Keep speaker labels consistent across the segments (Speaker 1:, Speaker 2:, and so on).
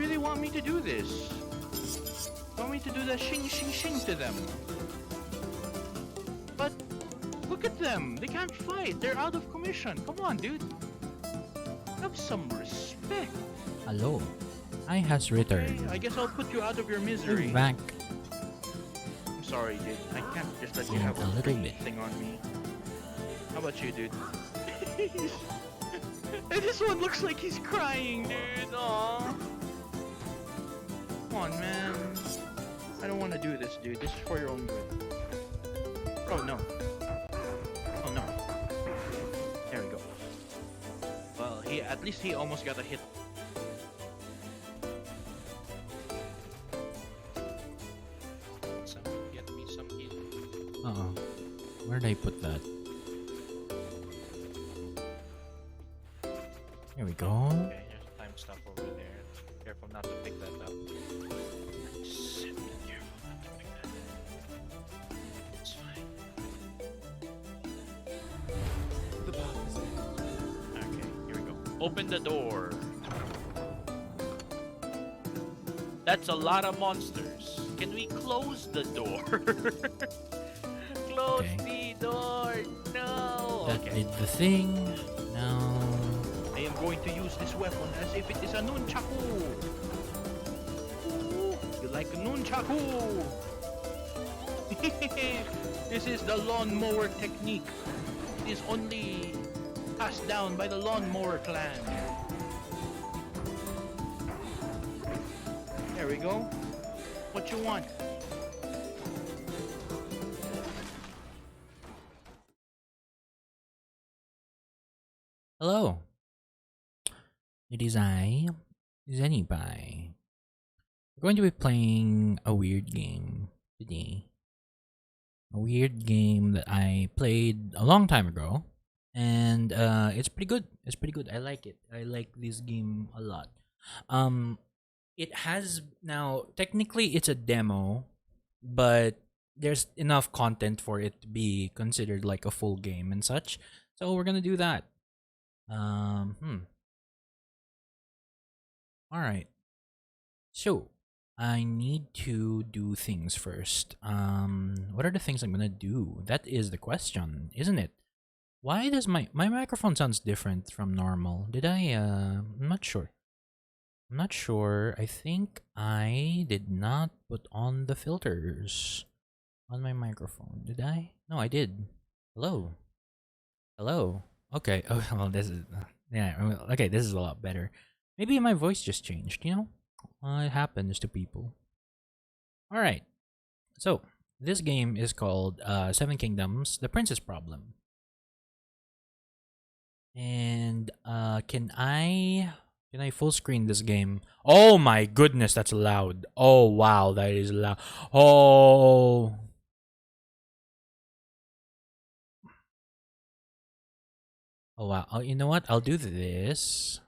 Speaker 1: really want me to do this? Want me to do the shing shing shing to them? But look at them. They can't fight. They're out of commission. Come on, dude. Have some respect.
Speaker 2: Hello. I has returned.
Speaker 1: I guess I'll put you out of your misery.
Speaker 2: Back.
Speaker 1: I'm sorry, dude. I can't just let you
Speaker 2: And
Speaker 1: have
Speaker 2: a little bit.
Speaker 1: thing on me. How about you, dude? And this one looks like he's crying, dude. Aww. Come on, man. I don't want to do this, dude. This is for your own good. Oh, no. Oh, no. There we go. Well, at least he almost got a hit. Someone get me some heal.
Speaker 2: Uh-oh. Where did I put that? Here we go.
Speaker 1: Okay, there's time stuff over there. Careful not to pick that up. Sit careful not to pick that up. It's fine.
Speaker 3: The bomb is there.
Speaker 1: Okay, here we go. Open the door. That's a lot of monsters. Can we close the door? Close
Speaker 2: Okay.
Speaker 1: the door. No.
Speaker 2: That
Speaker 1: Okay.
Speaker 2: did the thing. Now.
Speaker 1: I am going to use this weapon as if it is a nunchaku. Ooh, you like a nunchaku? This is the lawnmower technique. It is only passed down by the lawnmower clan. There we go. What you want?
Speaker 2: Hello. It is I, Zenibai. We're going to be playing a weird game today. A weird game that I played a long time ago. And it's pretty good. It's pretty good. I like it. I like this game a lot. It has now technically it's a demo, but there's enough content for it to be considered like a full game and such. So we're gonna do that. Alright. So I need to do things first. What are the things I'm gonna do? That is the question, isn't it? Why does my microphone sounds different from normal? Did I I'm not sure. I'm not sure. I think I did not put on the filters on my microphone. Did I? No, I did. Hello. Hello. Okay. Oh, well, this is yeah. Okay, this is a lot better. Maybe my voice just changed. You know, it happens to people. All right. So this game is called Seven Kingdoms: The Princess Problem. And can I full screen this game? Oh my goodness, that's loud. Oh wow, that is loud. Oh. Oh wow. Oh, you know what? I'll do this.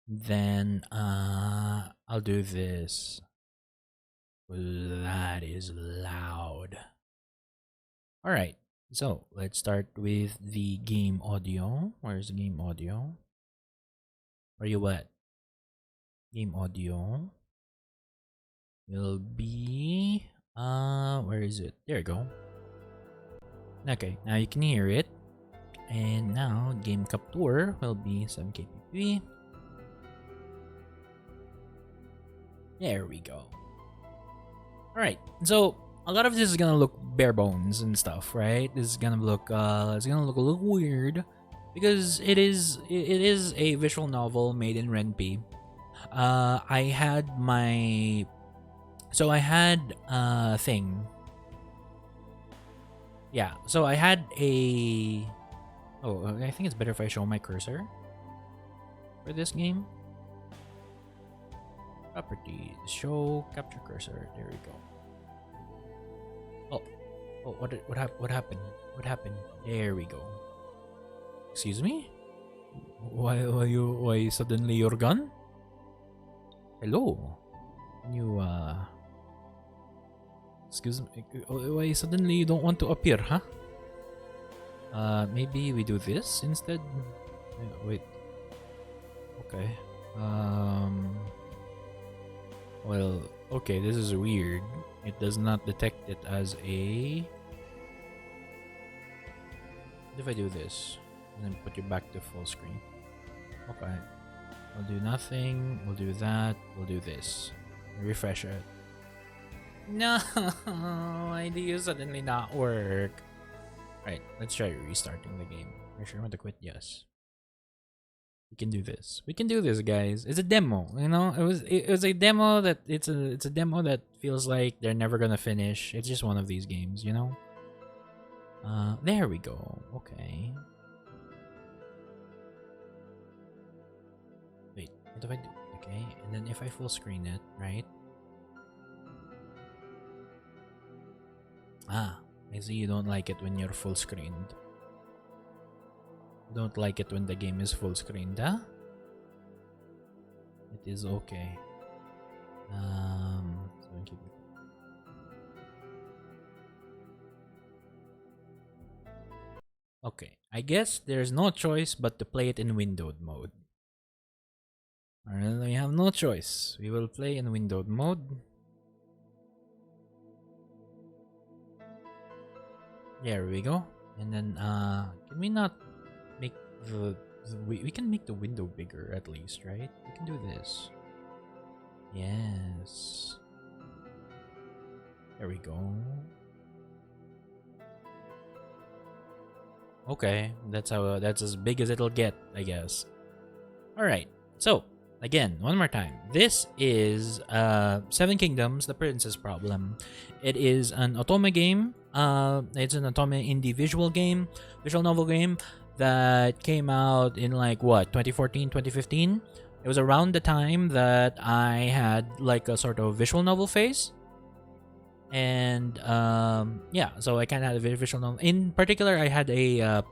Speaker 2: Then I'll do this. That is loud. All right. So, let's start with the game audio. Where's the game audio? Where you at? Game audio will be where is it? There you go. Okay, now you can hear it. And now game capture will be 7kpp. There we go. Alright, so a lot of this is gonna look bare bones and stuff, right? This is gonna look it's gonna look a little weird because it is a visual novel made in Ren'Py. I had thing. Yeah, so I had a I think it's better if I show my cursor for this game. Properties, show capture cursor. There we go. Oh, what happened? What happened? There we go. Excuse me? Why suddenly you're gone? Hello? Can you excuse me? Why suddenly you don't want to appear, huh? Maybe we do this instead. Wait. Okay. Well, okay, this is weird. It does not detect it as a... What if I do this? And then put you back to full screen. Okay. We'll do nothing. We'll do that. We'll do this. Refresh it. No! Why do you suddenly not work? Right, let's try restarting the game. Are you sure you want to quit? Yes. We can do this. We can do this, guys. It's a demo, you know. It was a demo that it's a demo that feels like they're never gonna finish. It's just one of these games, you know. There we go. Okay. Wait, what do I do? Okay, and then if I full screen it, right? Ah, I see you don't like it when you're full screened. Don't like it when the game is full screened, huh? It is okay. So keep it. Okay, I guess there's no choice but to play it in windowed mode. Alright, we have no choice. We will play in windowed mode. There we go. And then, can we not make we can make the window bigger at least, right? We can do this. Yes. There we go. Okay, that's as big as it'll get, I guess. All right. So, again, one more time. This is Seven Kingdoms: The Princess Problem. It is an Otome game. It's an Otome indie visual novel game that came out in like what, 2014, 2015. It was around the time that I had like a sort of visual novel phase. And yeah, so I kind of had a visual novel. In particular, I had a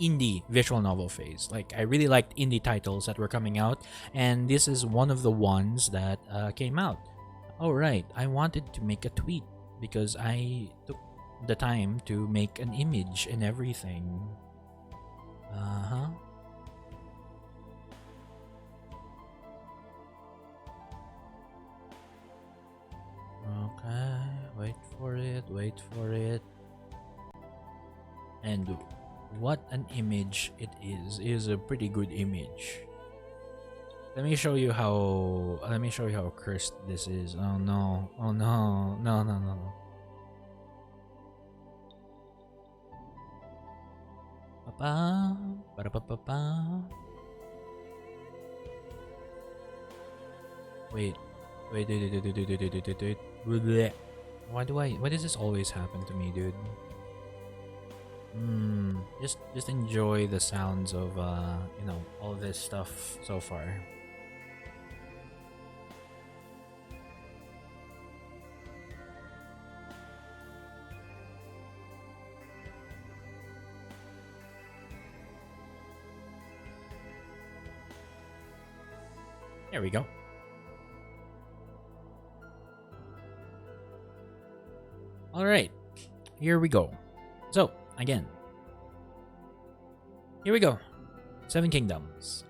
Speaker 2: indie visual novel phase. Like, I really liked indie titles that were coming out, and this is one of the ones that came out. Oh right, I wanted to make a tweet because I took the time to make an image and everything. Okay, wait for it. And what an image it is. It is a pretty good image. Let me show you how cursed this is. Oh no. No. Ba-ba-ba-ba. Wait. Bleh. Why does this always happen to me, dude? Just enjoy the sounds of all this stuff so far. There we go. All right, here we go. So, again, here we go. Seven Kingdoms.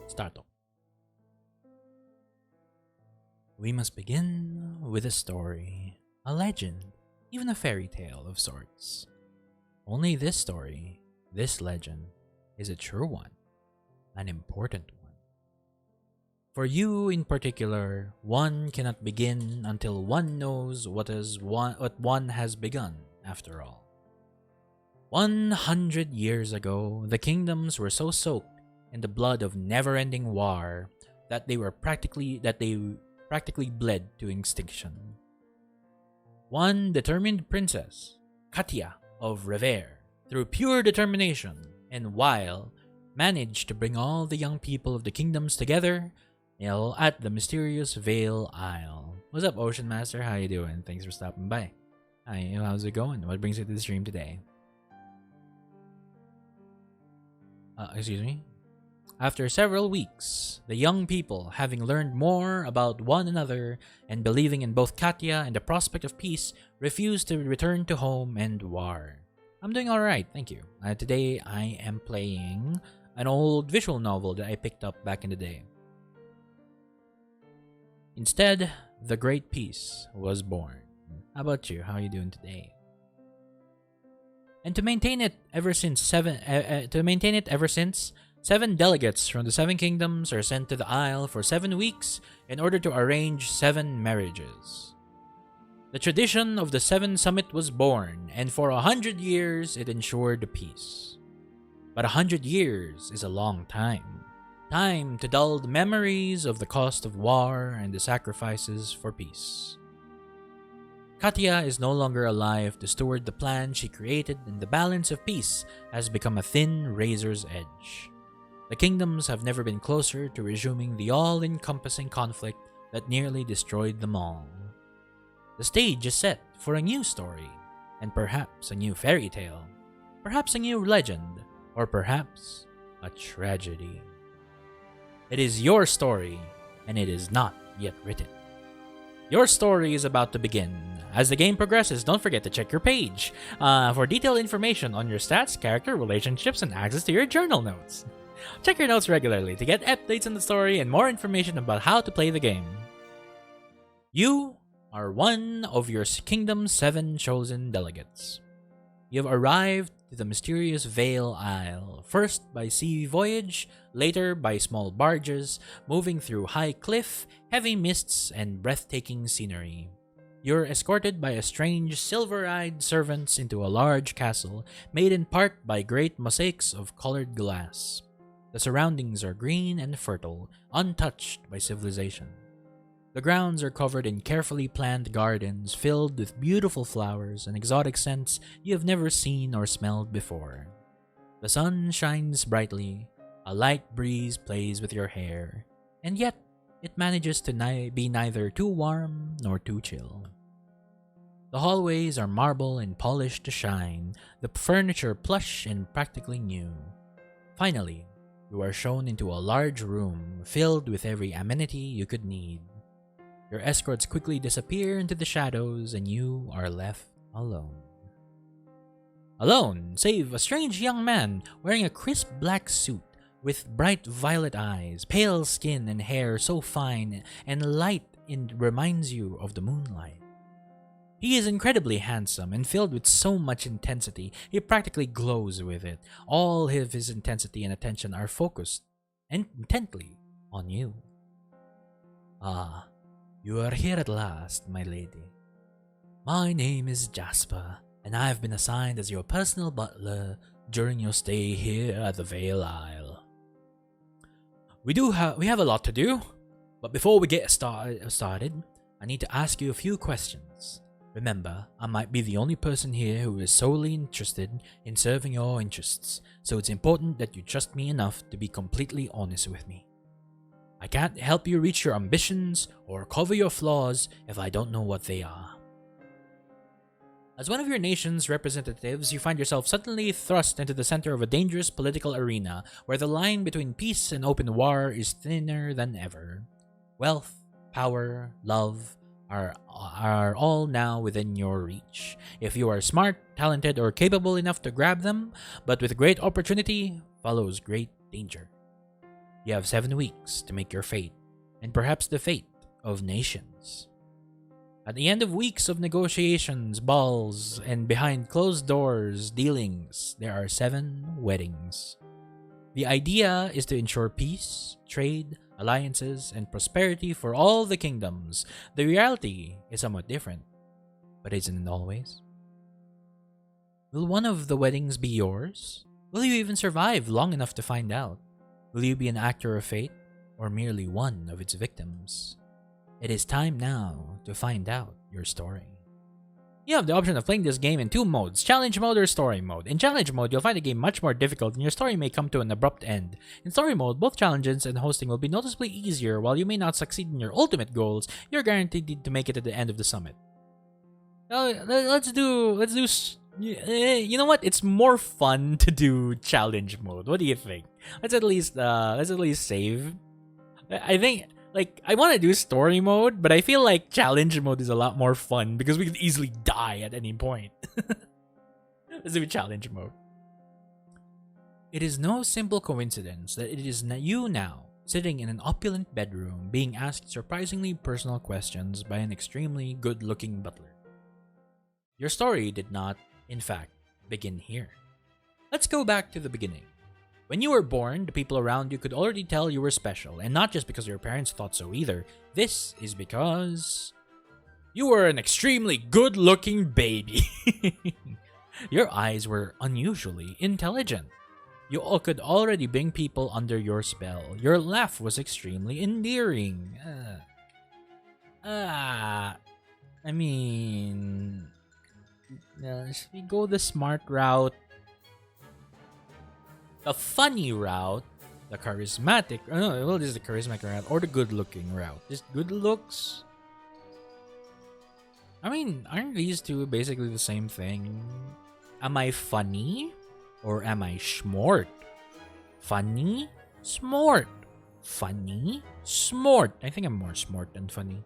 Speaker 2: Starto. We must begin with a story, a legend, even a fairy tale of sorts. Only this story, this legend, is a true one, an important one. For you in particular, one cannot begin until one knows what one has begun, after all. 100 years ago, the kingdoms were so soaked in the blood of never-ending war that they practically bled to extinction. One determined princess, Katia of Revere, through pure determination and wile, managed to bring all the young people of the kingdoms together at the mysterious Vale Isle. What's up, Ocean Master? How you doing? Thanks for stopping by. Hi, how's it going? What brings you to the stream today? Excuse me? After several weeks, the young people, having learned more about one another and believing in both Katya and the prospect of peace, refused to return to home and war. I'm doing alright, thank you. Today I am playing an old visual novel that I picked up back in the day. Instead, the Great Peace was born. How about you? How are you doing today? And to maintain it ever since seven delegates from the seven kingdoms are sent to the Isle for 7 weeks in order to arrange 7 marriages. The tradition of the Seven Summit was born, and for 100 years it ensured peace. But 100 years is a long time. Time to dull the memories of the cost of war and the sacrifices for peace. Katya is no longer alive to steward the plan she created, and the balance of peace has become a thin razor's edge. The kingdoms have never been closer to resuming the all-encompassing conflict that nearly destroyed them all. The stage is set for a new story, and perhaps a new fairy tale, perhaps a new legend, or perhaps a tragedy. It is your story, and it is not yet written. Your story is about to begin. As the game progresses, don't forget to check your page for detailed information on your stats, character, relationships, and access to your journal notes. Check your notes regularly to get updates on the story and more information about how to play the game. You are one of your kingdom's 7 chosen delegates. You have arrived to the mysterious Vale Isle, first by sea voyage, later by small barges, moving through high cliff, heavy mists, and breathtaking scenery. You're escorted by a strange silver-eyed servants into a large castle, made in part by great mosaics of colored glass. The surroundings are green and fertile, untouched by civilization. The grounds are covered in carefully planned gardens filled with beautiful flowers and exotic scents you have never seen or smelled before. The sun shines brightly, a light breeze plays with your hair, and yet it manages to be neither too warm nor too chill. The hallways are marble and polished to shine, the furniture plush and practically new. Finally, you are shown into a large room filled with every amenity you could need. Your escorts quickly disappear into the shadows, and you are left alone. Alone, save a strange young man wearing a crisp black suit with bright violet eyes, pale skin, and hair so fine and light it reminds you of the moonlight. He is incredibly handsome and filled with so much intensity, he practically glows with it. All of his intensity and attention are focused intently on you. Ah, you are here at last, my lady. My name is Jasper, and I have been assigned as your personal butler during your stay here at the Vale Isle. We have a lot to do, but before we get started, I need to ask you a few questions. Remember, I might be the only person here who is solely interested in serving your interests, so it's important that you trust me enough to be completely honest with me. I can't help you reach your ambitions or cover your flaws if I don't know what they are. As one of your nation's representatives, you find yourself suddenly thrust into the center of a dangerous political arena where the line between peace and open war is thinner than ever. Wealth, power, love are all now within your reach. If you are smart, talented, or capable enough to grab them, but with great opportunity follows great danger. You have 7 weeks to make your fate, and perhaps the fate of nations. At the end of weeks of negotiations, balls, and behind closed doors dealings, there are 7 weddings. The idea is to ensure peace, trade, alliances, and prosperity for all the kingdoms. The reality is somewhat different, but isn't it always? Will one of the weddings be yours? Will you even survive long enough to find out? Will you be an actor of fate, or merely one of its victims? It is time now to find out your story. You have the option of playing this game in 2 modes, challenge mode or story mode. In challenge mode, you'll find the game much more difficult and your story may come to an abrupt end. In story mode, both challenges and hosting will be noticeably easier. While you may not succeed in your ultimate goals, you're guaranteed to make it at the end of the summit. Let's do. You know what? It's more fun to do challenge mode. What do you think? Let's at least save. I think. I want to do story mode, but I feel like challenge mode is a lot more fun because we can easily die at any point. Let's do challenge mode. It is no simple coincidence that it is you now, sitting in an opulent bedroom, being asked surprisingly personal questions by an extremely good-looking butler. Your story did not, in fact, begin here. Let's go back to the beginning. When you were born, the people around you could already tell you were special, and not just because your parents thought so either. This is because you were an extremely good-looking baby. Your eyes were unusually intelligent. You all could already bring people under your spell. Your laugh was extremely endearing. I mean, should we go the smart route? The funny route, the charismatic, this is the charismatic route, or the good-looking route. Just good looks. I mean, aren't these two basically the same thing? Am I funny? Or am I smart? Funny? Smart. Funny? Smart. I think I'm more smart than funny.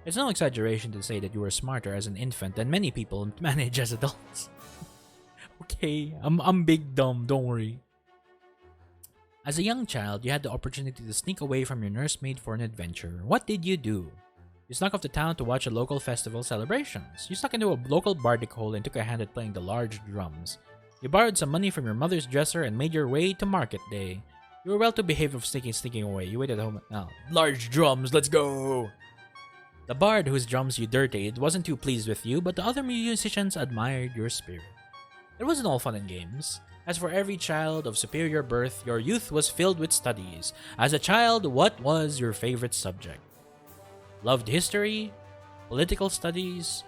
Speaker 2: It's no exaggeration to say that you were smarter as an infant than many people manage as adults. Okay, I'm big dumb, don't worry. As a young child, you had the opportunity to sneak away from your nursemaid for an adventure. What did you do? You snuck off to town to watch a local festival celebrations. You snuck into a local bardic hole and took a hand at playing the large drums. You borrowed some money from your mother's dresser and made your way to market day. You were well to behave of sneaking away. You waited at home. Now, large drums, let's go! The bard whose drums you dirtied wasn't too pleased with you, but the other musicians admired your spirit. It wasn't all fun and games. As for every child of superior birth, your youth was filled with studies. As a child, what was your favorite subject? Loved history, political studies,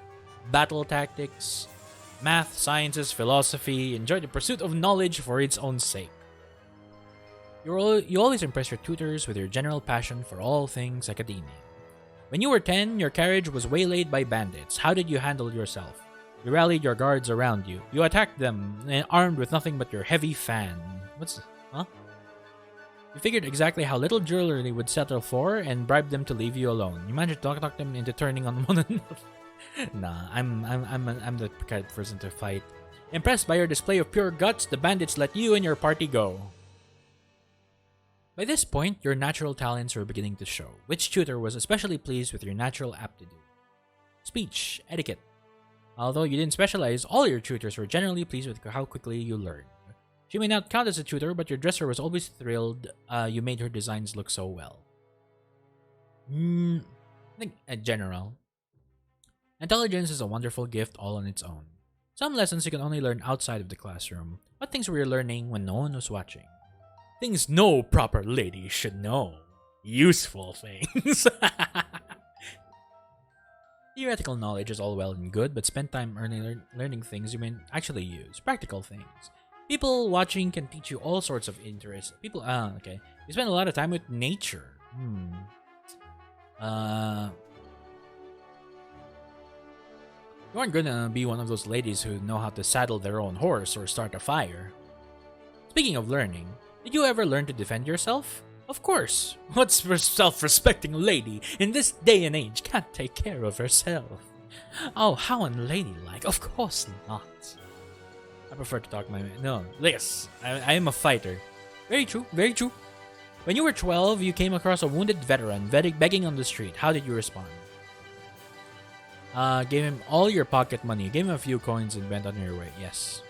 Speaker 2: battle tactics, math, sciences, philosophy, enjoyed the pursuit of knowledge for its own sake. You always impressed your tutors with your general passion for all things academia. When you were 10, your carriage was waylaid by bandits. How did you handle yourself? You rallied your guards around you. You attacked them, armed with nothing but your heavy fan. Huh? You figured exactly how little jewelry they would settle for and bribed them to leave you alone. You managed to talk them into turning on one another. Nah, I'm the kind of person to fight. Impressed by your display of pure guts, the bandits let you and your party go. By this point, your natural talents were beginning to show. Which tutor was especially pleased with your natural aptitude? Speech, etiquette. Although you didn't specialize, all your tutors were generally pleased with how quickly you learned. She may not count as a tutor, but your dresser was always thrilled you made her designs look so well. I think in general, intelligence is a wonderful gift all on its own. Some lessons you can only learn outside of the classroom. What things were you learning when no one was watching? Things no proper lady should know. Useful things. Theoretical knowledge is all well and good, but spend time learning things you may actually use. Practical things. People watching can teach you all sorts of interests. Okay. You spend a lot of time with nature. You aren't gonna be one of those ladies who know how to saddle their own horse or start a fire. Speaking of learning, did you ever learn to defend yourself? Of course. What self-respecting lady in this day and age can't take care of herself? Oh, how unladylike. Of course not. I prefer to talk No, yes, I am a fighter. Very true, very true. When you were 12, you came across a wounded veteran begging on the street. How did you respond? Gave him all your pocket money. Gave him a few coins and went on your way. Yes.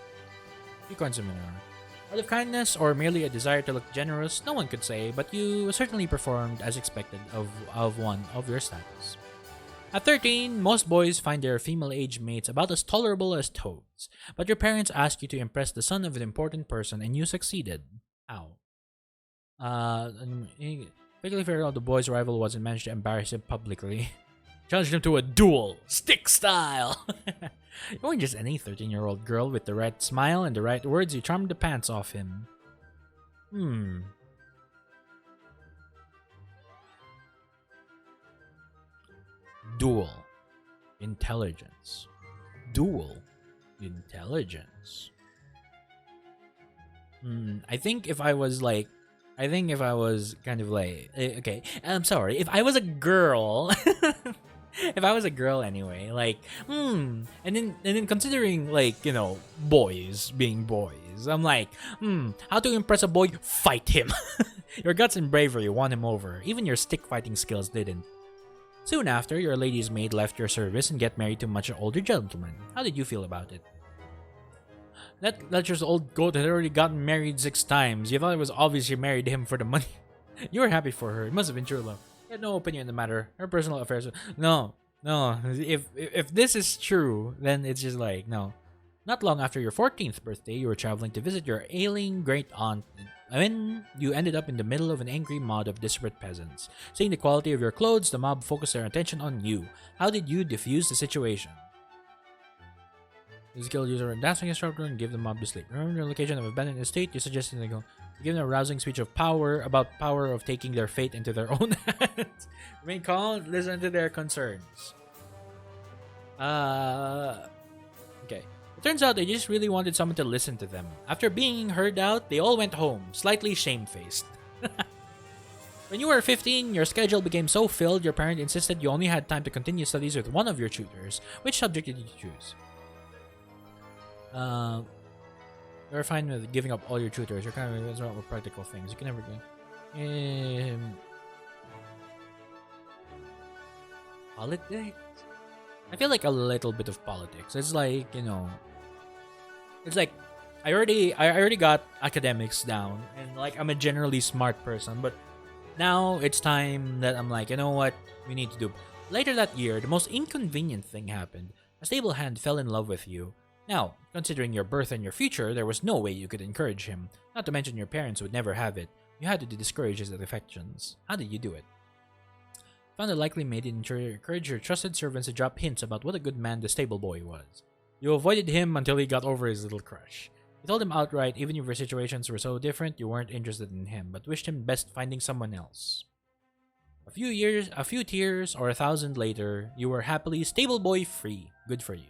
Speaker 2: A few coins and went on. Out of kindness or merely a desire to look generous, no one could say, but you certainly performed as expected of one of your status. At 13, most boys find their female age mates about as tolerable as toads, but your parents asked you to impress the son of an important person and you succeeded. How? Quickly figured out the boy's rival wasn't managed to embarrass him publicly. Challenged him to a duel, stick style! You weren't just any 13-year-old girl with the right smile and the right words, you charmed the pants off him. Dual intelligence. Dual intelligence. I think if I was kind of like, okay, I'm sorry, if I was a girl, if I was a girl anyway, like, and then considering, like, you know, boys being boys, eyes. I'm like, how to impress a boy? Fight him. Your guts and bravery won him over. Even your stick fighting skills didn't. Soon after, your lady's maid left your service and get married to a much older gentleman. How did you feel about it? That lecherous old goat had already gotten married 6 times. You thought it was obvious you married him for the money. You were happy for her. It must have been true love. You had no opinion in the matter. Her personal affairs. No. If this is true, then it's just like, no. Not long after your 14th birthday, you were traveling to visit your ailing great aunt. When you ended up in the middle of an angry mob of desperate peasants. Seeing the quality of your clothes, the mob focused their attention on you. How did you defuse the situation? You skilled user and dancing instructor and give the mob to sleep. Remember the location of abandoned estate? You suggested they go. You give them a rousing speech of power about power of taking their fate into their own hands. Remain calm, listen to their concerns. Okay. It turns out they just really wanted someone to listen to them. After being heard out, they all went home, slightly shamefaced. When you were 15, your schedule became so filled, your parent insisted you only had time to continue studies with one of your tutors. Which subject did you choose? You're fine with giving up all your tutors. You're kind of concerned with practical things. You can never do. Politics? I feel like a little bit of politics. It's like, it's like I already got academics down, and like I'm a generally smart person, but now it's time that I'm like, you know what, we need to do. Later that year, the most inconvenient thing happened. A stable hand fell in love with you. Now, considering your birth and your future, there was no way you could encourage him. Not to mention your parents would never have it. You had to discourage his affections. How did you do it? Found a likely maiden and encouraged your trusted servants to drop hints about what a good man the stable boy was. You avoided him until he got over his little crush. You told him outright, even if your situations were so different, you weren't interested in him, but wished him best finding someone else. A few tears, or 1,000 later, you were happily stable boy free. Good for you.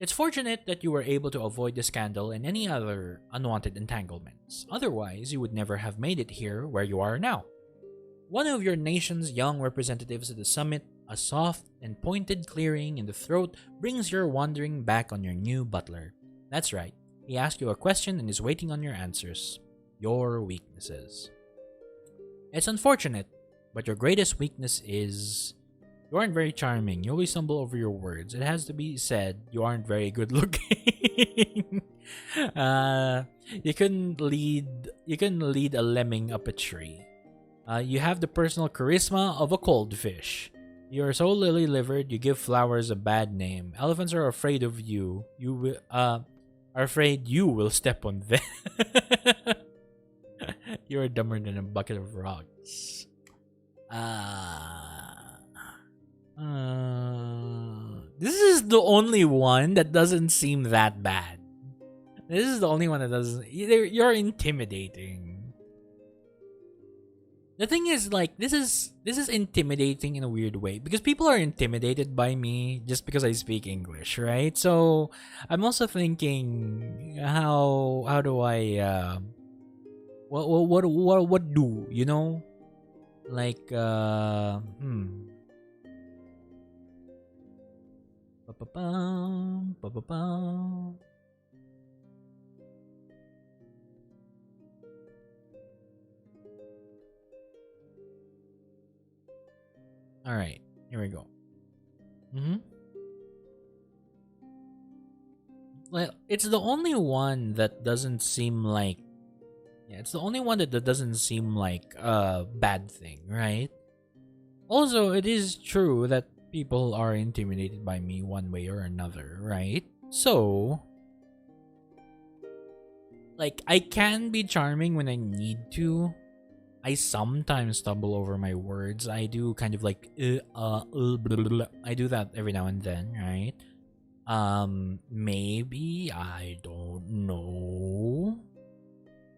Speaker 2: It's fortunate that you were able to avoid the scandal and any other unwanted entanglements. Otherwise, you would never have made it here where you are now. One of your nation's young representatives at the summit, a soft and pointed clearing in the throat, brings your wandering back on your new butler. That's right. He asked you a question and is waiting on your answers. Your weaknesses. It's unfortunate, but your greatest weakness is... You aren't very charming. You always stumble over your words. It has to be said, you aren't very good looking. You couldn't lead a lemming up a tree. You have the personal charisma of a cold fish. You are so lily-livered, you give flowers a bad name. Elephants are afraid of you. Are afraid you will step on them. You are dumber than a bucket of rocks. This is the only one that doesn't seem that bad. This is the only one that doesn't. You're intimidating. The thing is, like, this is intimidating in a weird way because people are intimidated by me just because I speak English, right? So I'm also thinking, how do I what do you know? Like All right, here we go. Well, it's the only one that doesn't seem like... Yeah, it's the only one that doesn't seem like a bad thing, right? Also, it is true that people are intimidated by me one way or another, right? So... Like, I can be charming when I need to. I sometimes stumble over my words. I do kind of like blah, blah. I do that every now and then, right? Maybe I don't know.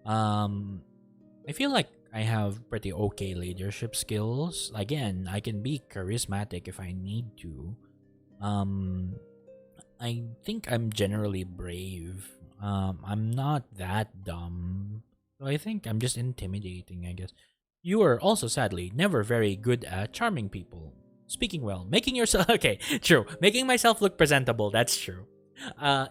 Speaker 2: I feel like I have pretty okay leadership skills. Again, I can be charismatic if I need to. I think I'm generally brave. I'm not that dumb. So I think I'm just intimidating, I guess. You are also, sadly, never very good at charming people. Speaking well, making yourself... Okay, true. Making myself look presentable, that's true.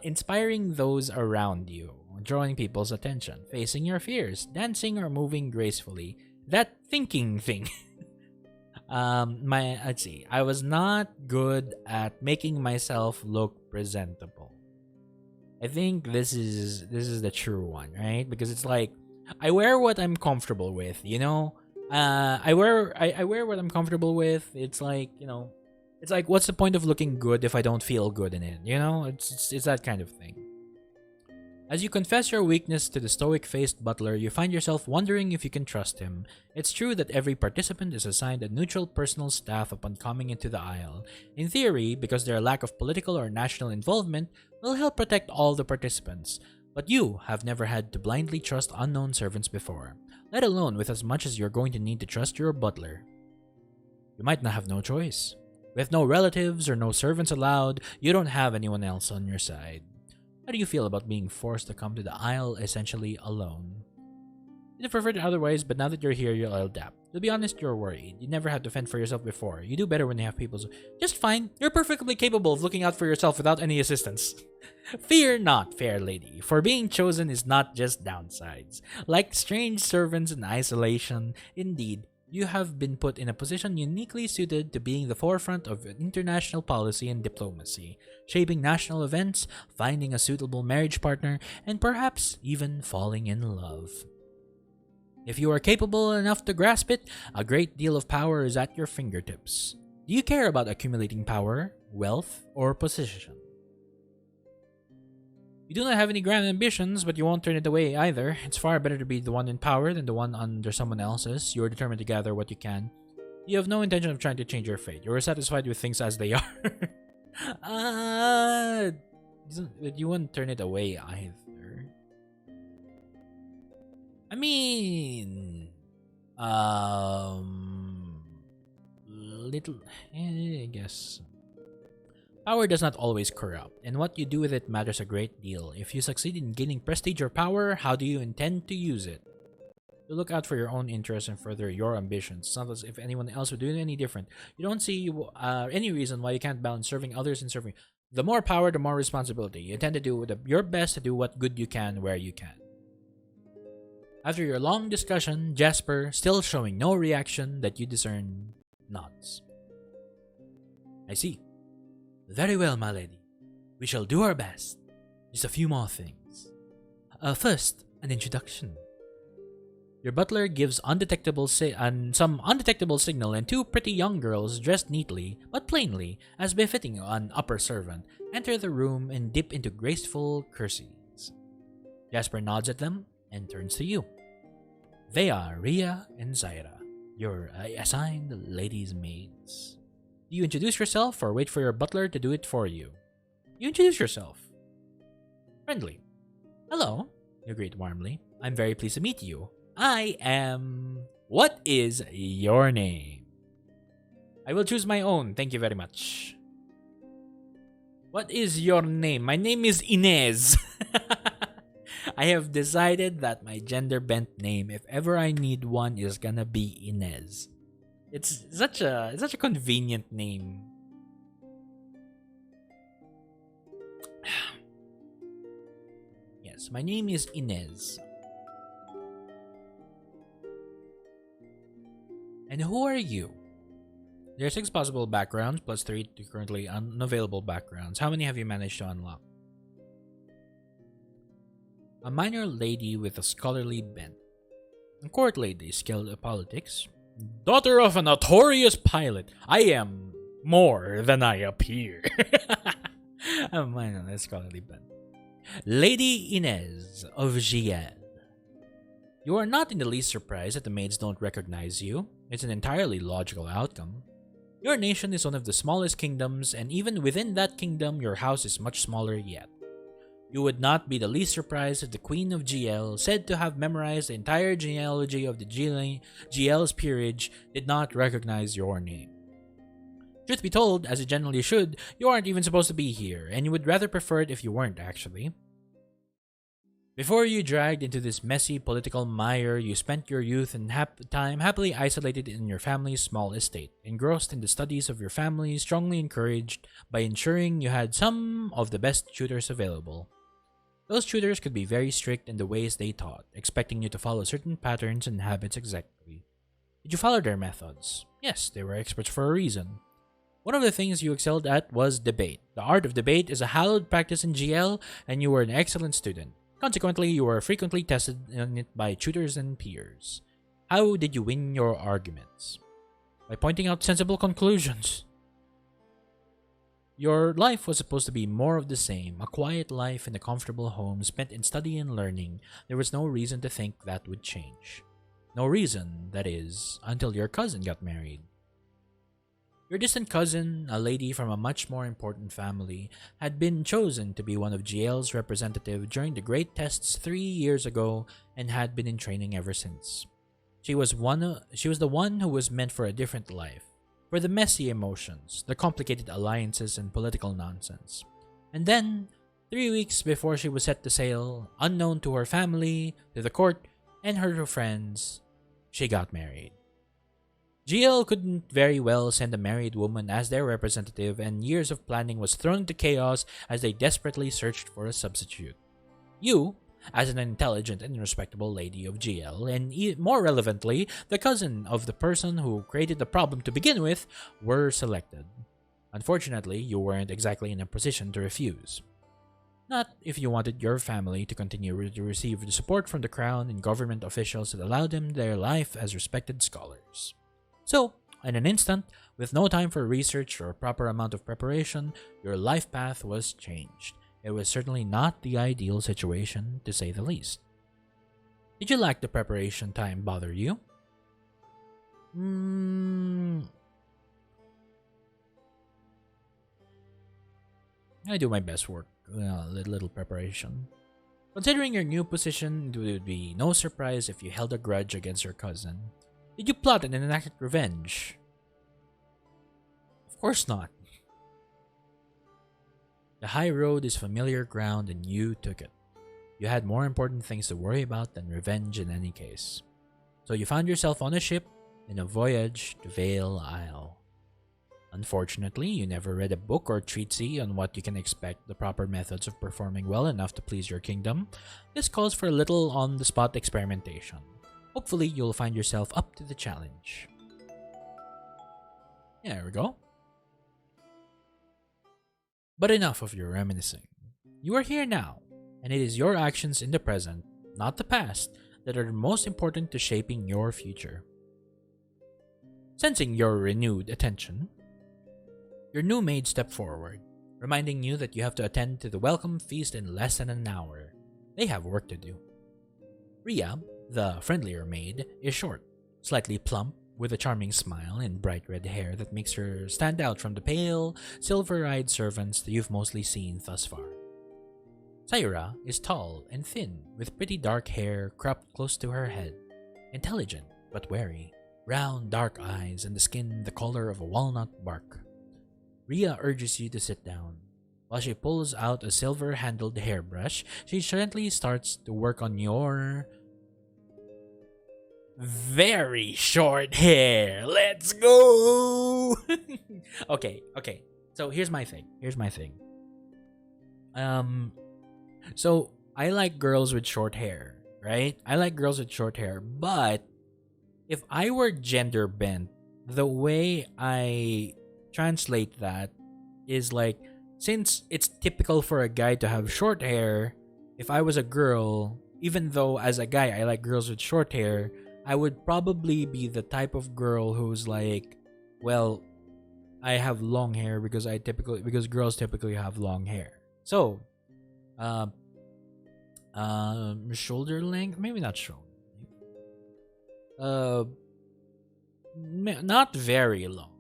Speaker 2: Inspiring those around you. drawing people's attention, facing your fears, dancing or moving gracefully. That thinking thing. Let's see. I was not good at making myself look presentable. I think this is the true one, right? Because it's like I wear what I'm comfortable with, you know? I wear what I'm comfortable with. It's like, you know, it's like what's the point of looking good if I don't feel good in it, you know? It's that kind of thing. As you confess your weakness to the stoic-faced butler, you find yourself wondering if you can trust him. It's true that every participant is assigned a neutral personal staff upon coming into the aisle. In theory, because their lack of political or national involvement will help protect all the participants. But you have never had to blindly trust unknown servants before, let alone with as much as you're going to need to trust your butler. You might not have no choice. With no relatives or no servants allowed, you don't have anyone else on your side. How do you feel about being forced to come to the aisle essentially alone? You'd have preferred it otherwise, but now that you're here, you'll adapt. To be honest, you're worried. You never had to fend for yourself before. You do better when you have people. Just fine. You're perfectly capable of looking out for yourself without any assistance. Fear not, fair lady, for being chosen is not just downsides. Like strange servants in isolation, indeed, you have been put in a position uniquely suited to being the forefront of international policy and diplomacy, shaping national events, finding a suitable marriage partner, and perhaps even falling in love. If you are capable enough to grasp it, a great deal of power is at your fingertips. Do you care about accumulating power, wealth, or position? You do not have any grand ambitions, but you won't turn it away either. It's far better to be the one in power than the one under someone else's. You are determined to gather what you can. You have no intention of trying to change your fate. You are satisfied with things as they are. You wouldn't turn it away either. I mean, I guess. Power does not always corrupt, and what you do with it matters a great deal. If you succeed in gaining prestige or power, how do you intend to use it? You look out for your own interests and further your ambitions. It's not as if anyone else would do it any different. You don't see any reason why you can't balance serving others and serving. The more power, the more responsibility. You intend to do your best to do what good you can where you can. After your long discussion, Jasper, still showing no reaction that you discern, nods. I see. Very well, my lady. We shall do our best. Just a few more things. First, an introduction. Your butler gives some undetectable signal, and two pretty young girls dressed neatly but plainly, as befitting an upper servant, enter the room and dip into graceful curtsies. Jasper nods at them and turns to you. They are Ria and Zaira, your assigned ladies' maids. Do you introduce yourself or wait for your butler to do it for you? You introduce yourself. Friendly. Hello, you greet warmly. I'm very pleased to meet you. I am... What is your name? I will choose my own, thank you very much. What is your name? My name is Inez. I have decided that my gender-bent name, if ever I need one, is gonna be Inez. It's such a convenient name. Yes, my name is Inez. And who are you? There are 6 possible backgrounds, plus 3 to currently unavailable backgrounds. How many have you managed to unlock? A minor lady with a scholarly bent. A court lady skilled at politics. Daughter of a notorious pilot. I am more than I appear. A minor scholarly bent. Lady Inez of GL. You are not in the least surprised that the maids don't recognize you. It's an entirely logical outcome. Your nation is one of the smallest kingdoms, and even within that kingdom, your house is much smaller yet. You would not be the least surprised if the Queen of GL, said to have memorized the entire genealogy of the GL's peerage, did not recognize your name. Truth be told, as it generally should, you aren't even supposed to be here, and you would rather prefer it if you weren't, actually. Before you dragged into this messy political mire, you spent your youth and time happily isolated in your family's small estate, engrossed in the studies of your family, strongly encouraged by ensuring you had some of the best tutors available. Those tutors could be very strict in the ways they taught, expecting you to follow certain patterns and habits exactly. Did you follow their methods? Yes, they were experts for a reason. One of the things you excelled at was debate. The art of debate is a hallowed practice in GL, and you were an excellent student. Consequently, you were frequently tested in it by tutors and peers. How did you win your arguments? By pointing out sensible conclusions. Your life was supposed to be more of the same, a quiet life in a comfortable home spent in study and learning. There was no reason to think that would change. No reason, that is, until your cousin got married. Your distant cousin, a lady from a much more important family, had been chosen to be one of GL's representative during the great tests 3 years ago and had been in training ever since. She was the one who was meant for a different life, for the messy emotions, the complicated alliances and political nonsense. And then, 3 weeks before she was set to sail, unknown to her family, to the court, and her friends, she got married. GL couldn't very well send a married woman as their representative, and years of planning was thrown into chaos as they desperately searched for a substitute. You, as an intelligent and respectable lady of GL, and more relevantly, the cousin of the person who created the problem to begin with, were selected. Unfortunately, you weren't exactly in a position to refuse. Not if you wanted your family to continue to receive the support from the crown and government officials that allowed them their life as respected scholars. So, in an instant, with no time for research or a proper amount of preparation, your life path was changed. It was certainly not the ideal situation, to say the least. Did you lack the preparation time bother you? I do my best work. Little preparation. Considering your new position, it would be no surprise if you held a grudge against your cousin. Did you plot and enact revenge? Of course not. The high road is familiar ground and you took it. You had more important things to worry about than revenge in any case. So you found yourself on a ship in a voyage to Vale Isle. Unfortunately, you never read a book or treatise on what you can expect the proper methods of performing well enough to please your kingdom. This calls for a little on-the-spot experimentation. Hopefully, you'll find yourself up to the challenge. Yeah, there we go. But enough of your reminiscing. You are here now, and it is your actions in the present, not the past, that are most important to shaping your future. Sensing your renewed attention, your new maid stepped forward, reminding you that you have to attend to the welcome feast in less than an hour. They have work to do. Ria, the friendlier maid, is short, slightly plump, with a charming smile and bright red hair that makes her stand out from the pale, silver-eyed servants that you've mostly seen thus far. Saira is tall and thin, with pretty dark hair cropped close to her head. Intelligent, but wary, round dark eyes and the skin the color of a walnut bark. Ria urges you to sit down. While she pulls out a silver-handled hairbrush, she gently starts to work on your very short hair. Let's go! Okay. So here's my thing. So I like girls with short hair, right? I like girls with short hair, but if I were gender bent, the way I translate that is like, since it's typical for a guy to have short hair, if I was a girl, even though as a guy I like girls with short hair, I would probably be the type of girl who's like, well, I have long hair because girls typically have long hair. So, shoulder length, maybe not shoulder. Not very long,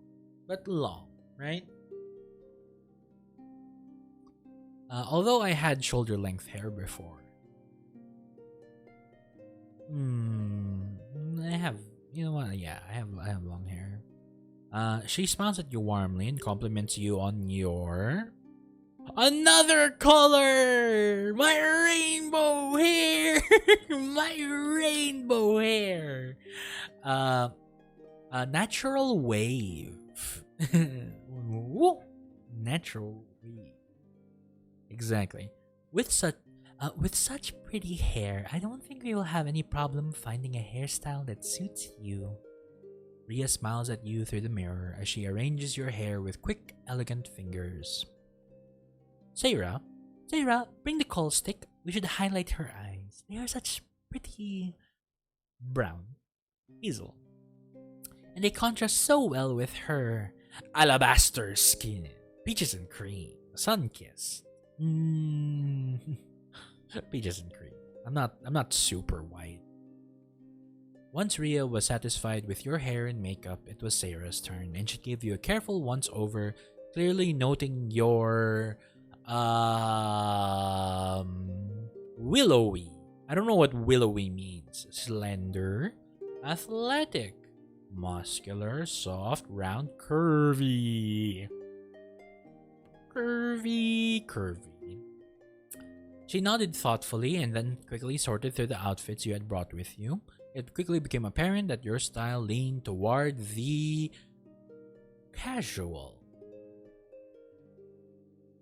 Speaker 2: but long, right? Although I had shoulder length hair before. I have, you know what? Yeah, I have long hair. She smiles at you warmly and compliments you on your another color. My rainbow hair. My rainbow hair. Natural wave. Natural wave. Exactly. With With such pretty hair, I don't think we will have any problem finding a hairstyle that suits you. Ria smiles at you through the mirror as she arranges your hair with quick, elegant fingers. Sarah, bring the kohl stick. We should highlight her eyes. They are such pretty brown hazel, and they contrast so well with her alabaster skin, peaches and cream, sun kissed. Peaches and cream. I'm not super white. Once Ria was satisfied with your hair and makeup, it was Sarah's turn, and she gave you a careful once over, clearly noting your willowy. I don't know what willowy means. Slender, athletic, muscular, soft, round, curvy. Curvy. She nodded thoughtfully and then quickly sorted through the outfits you had brought with you. It quickly became apparent that your style leaned toward the casual.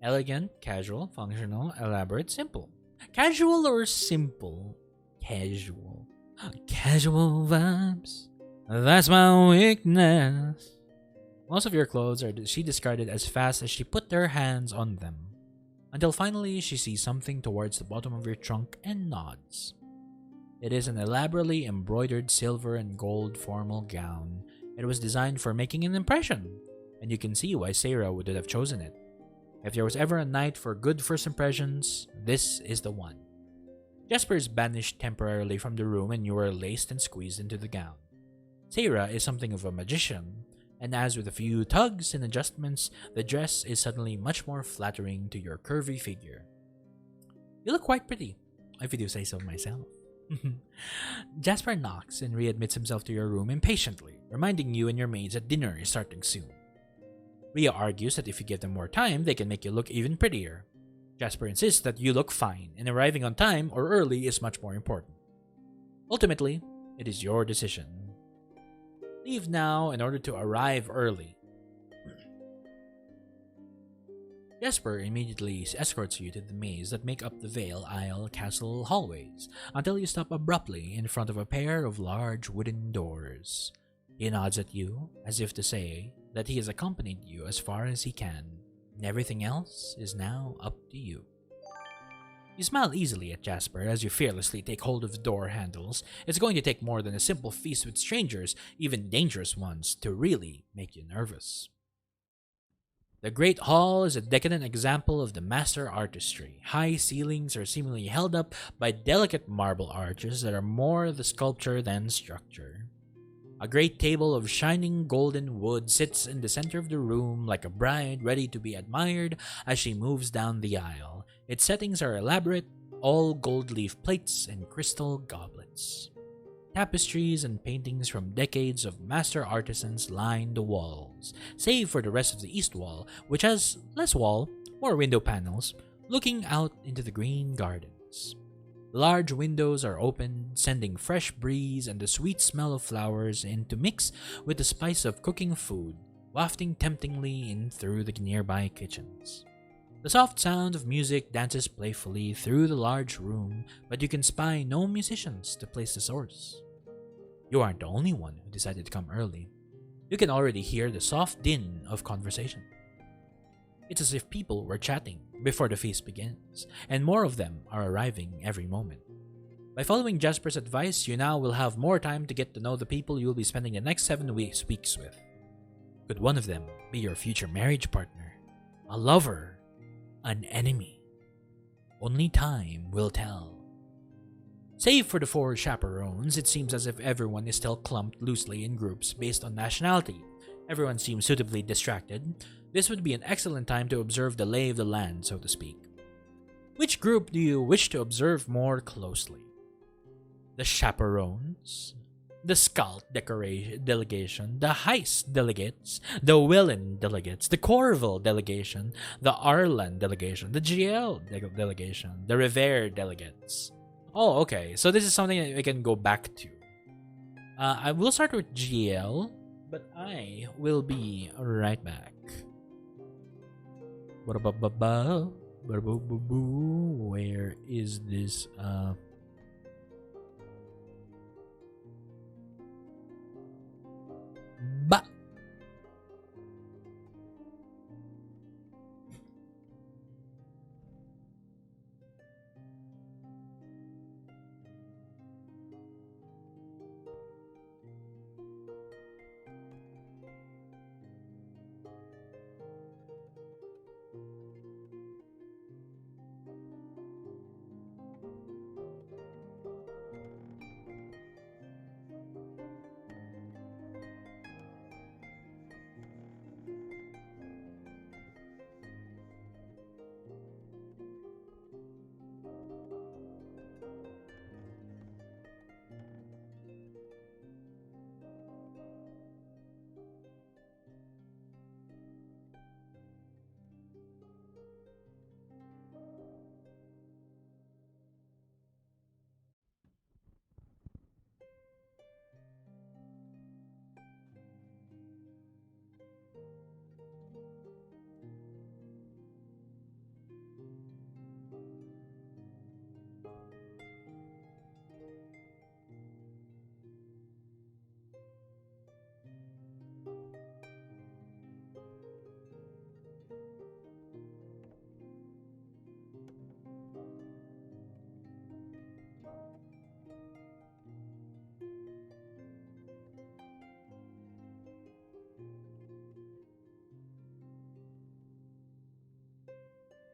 Speaker 2: Elegant, casual, functional, elaborate, simple. Casual or simple? Casual. Casual vibes. That's my weakness. Most of your clothes she discarded as fast as she put her hands on them. Until finally she sees something towards the bottom of your trunk and nods. It is an elaborately embroidered silver and gold formal gown. It was designed for making an impression, and you can see why Sarah would have chosen it. If there was ever a night for good first impressions, this is the one. Jasper is banished temporarily from the room and you are laced and squeezed into the gown. Sarah is something of a magician, and as with a few tugs and adjustments, the dress is suddenly much more flattering to your curvy figure. You look quite pretty, if I do say so myself. Jasper knocks and readmits himself to your room impatiently, reminding you and your maids that dinner is starting soon. Ria argues that if you give them more time, they can make you look even prettier. Jasper insists that you look fine, and arriving on time or early is much more important. Ultimately, it is your decision. Leave now in order to arrive early. Jasper immediately escorts you to the maze that make up the Vale Isle Castle hallways, until you stop abruptly in front of a pair of large wooden doors. He nods at you, as if to say that he has accompanied you as far as he can, and everything else is now up to you. You smile easily at Jasper as you fearlessly take hold of the door handles. It's going to take more than a simple feast with strangers, even dangerous ones, to really make you nervous. The Great Hall is a decadent example of the master artistry. High ceilings are seemingly held up by delicate marble arches that are more the sculpture than structure. A great table of shining golden wood sits in the center of the room like a bride ready to be admired as she moves down the aisle. Its settings are elaborate, all gold leaf plates and crystal goblets. Tapestries and paintings from decades of master artisans line the walls, save for the rest of the east wall, which has less wall, more window panels, looking out into the green gardens. The large windows are open, sending fresh breeze and the sweet smell of flowers in to mix with the spice of cooking food, wafting temptingly in through the nearby kitchens. The soft sound of music dances playfully through the large room, but you can spy no musicians to place the source. You aren't the only one who decided to come early. You can already hear the soft din of conversation. It's as if people were chatting before the feast begins, and more of them are arriving every moment. By following Jasper's advice, you now will have more time to get to know the people you will be spending the next 7 weeks with. Could one of them be your future marriage partner, a lover, an enemy? Only time will tell. Save for the 4 chaperones, it seems as if everyone is still clumped loosely in groups based on nationality. Everyone seems suitably distracted. This would be an excellent time to observe the lay of the land, so to speak. Which group do you wish to observe more closely? The chaperones? The Scalt delegation? The Heist delegates? The Willen delegates? The Corville delegation? The Arlan delegation? The GL delegation? The Revere delegates? Oh, okay. So this is something that we can go back to. I will start with GL, but I will be right back. Where is this? Ba.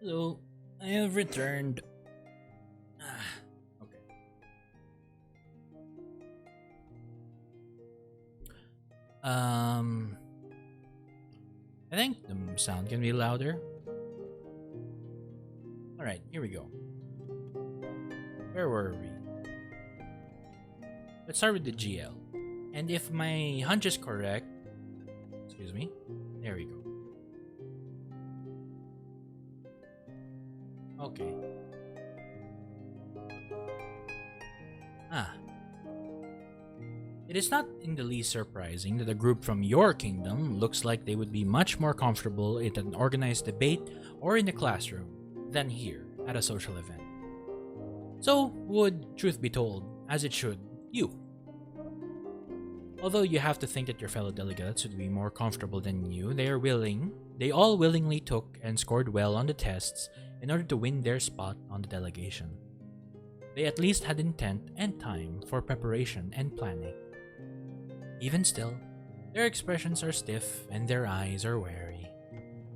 Speaker 2: Hello, I have returned. Okay. I think the sound can be louder. Alright, here we go. Where were we? Let's start with the GL. And if my hunch is correct, excuse me, there we go. Okay. It is not in the least surprising that a group from your kingdom looks like they would be much more comfortable in an organized debate or in a classroom than here at a social event. So would, truth be told, as it should, you. Although you have to think that your fellow delegates would be more comfortable than you, they all willingly took and scored well on the tests in order to win their spot on the delegation. They at least had intent and time for preparation and planning. Even still, their expressions are stiff and their eyes are wary.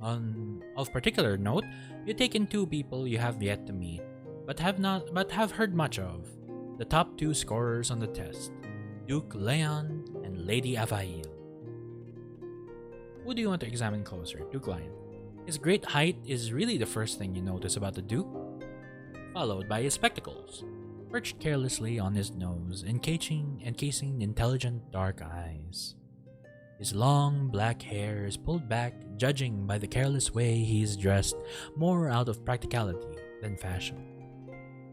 Speaker 2: Of particular note, you take in two people you have yet to meet, but have heard much of. The top two scorers on the test, Duke Leon and Lady Avail. Who do you want to examine closer, Duke Lion? His great height is really the first thing you notice about the Duke, followed by his spectacles, perched carelessly on his nose, encasing intelligent dark eyes. His long black hair is pulled back, judging by the careless way he is dressed, more out of practicality than fashion.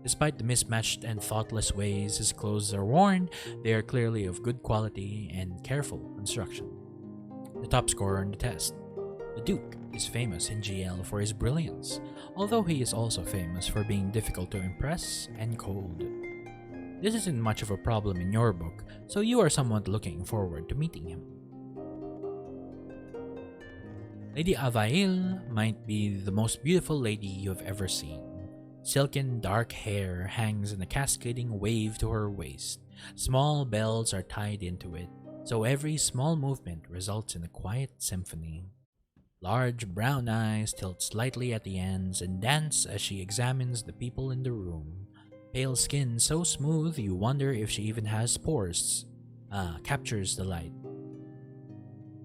Speaker 2: Despite the mismatched and thoughtless ways his clothes are worn, they are clearly of good quality and careful construction. The top scorer on the test, the Duke, is famous in GL for his brilliance, although he is also famous for being difficult to impress and cold. This isn't much of a problem in your book, so you are somewhat looking forward to meeting him. Lady Avail might be the most beautiful lady you have ever seen. Silken dark hair hangs in a cascading wave to her waist. Small bells are tied into it, so every small movement results in a quiet symphony. Large brown eyes tilt slightly at the ends and dance as she examines the people in the room. Pale skin so smooth you wonder if she even has pores. Captures the light.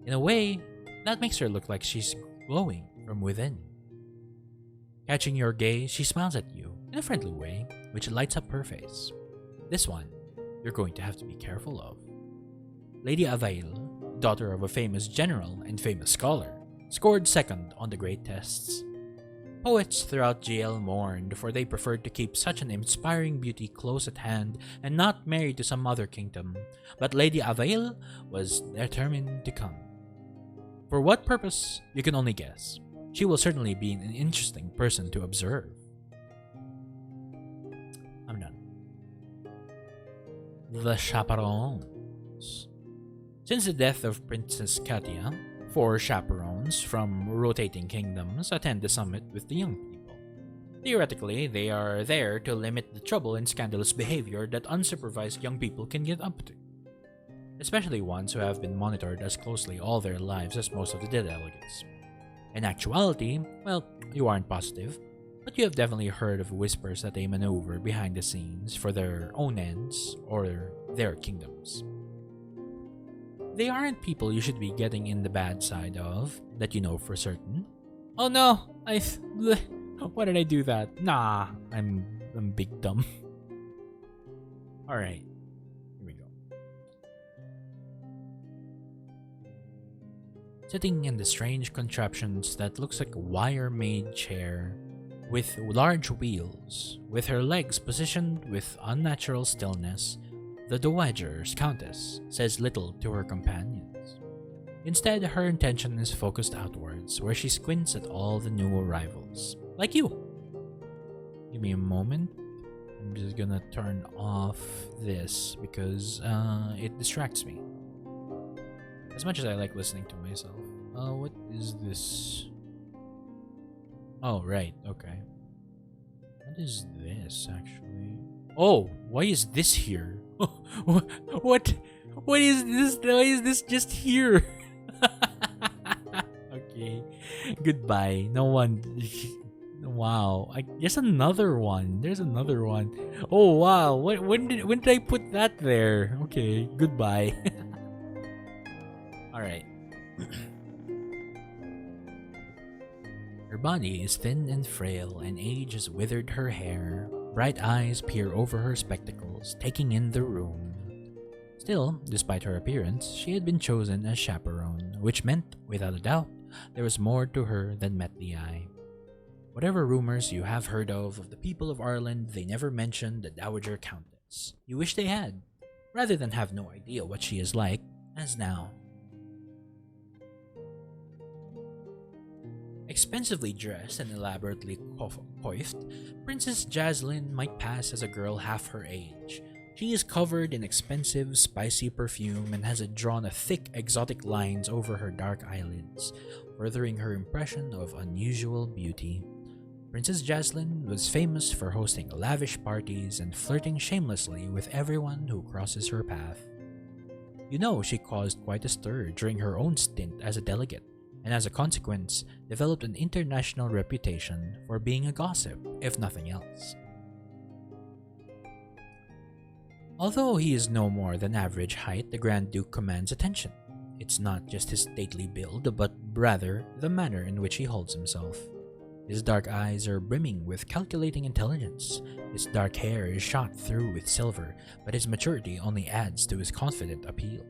Speaker 2: In a way, that makes her look like she's glowing from within. Catching your gaze, she smiles at you in a friendly way, which lights up her face. This one, you're going to have to be careful of. Lady Avail, daughter of a famous general and famous scholar, scored second on the great tests. Poets throughout GL mourned, for they preferred to keep such an inspiring beauty close at hand and not married to some other kingdom, but Lady Avail was determined to come. For what purpose, you can only guess. She will certainly be an interesting person to observe. I'm done. The Chaperons. Since the death of Princess Katia, 4 chaperones from rotating kingdoms attend the summit with the young people. Theoretically, they are there to limit the trouble and scandalous behavior that unsupervised young people can get up to, especially ones who have been monitored as closely all their lives as most of the delegates. In actuality, well, you aren't positive, but you have definitely heard of whispers that they maneuver behind the scenes for their own ends or their kingdoms. They aren't people you should be getting in the bad side of, that you know for certain. Oh no, why did I do that? Nah, I'm big dumb. Alright, here we go. Sitting in the strange contraptions that looks like a wire-made chair with large wheels, with her legs positioned with unnatural stillness, the Dowager's Countess says little to her companions. Instead, her attention is focused outwards, where she squints at all the new arrivals. Like you! Give me a moment. I'm just gonna turn off this because it distracts me. As much as I like listening to myself. What is this? Oh, right, okay. What is this, actually? Oh, why is this here? What is this? Why is this just here? Okay, goodbye. No one. Wow, there's another one. There's another one. Oh wow, when did I put that there? Okay, goodbye. All right. Her body is thin and frail, and age has withered her hair. Bright eyes peer over her spectacles, taking in the room. Still, despite her appearance, she had been chosen as chaperone, which meant, without a doubt, there was more to her than met the eye. Whatever rumors you have heard of the people of Ireland, they never mentioned the Dowager Countess. You wish they had, rather than have no idea what she is like, as now. Expensively dressed and elaborately coiffed, Princess Jaslyn might pass as a girl half her age. She is covered in expensive, spicy perfume and has drawn thick, exotic lines over her dark eyelids, furthering her impression of unusual beauty. Princess Jaslyn was famous for hosting lavish parties and flirting shamelessly with everyone who crosses her path. You know, she caused quite a stir during her own stint as a delegate, and as a consequence, developed an international reputation for being a gossip, if nothing else. Although he is no more than average height, the Grand Duke commands attention. It's not just his stately build, but rather the manner in which he holds himself. His dark eyes are brimming with calculating intelligence. His dark hair is shot through with silver, but his maturity only adds to his confident appeal.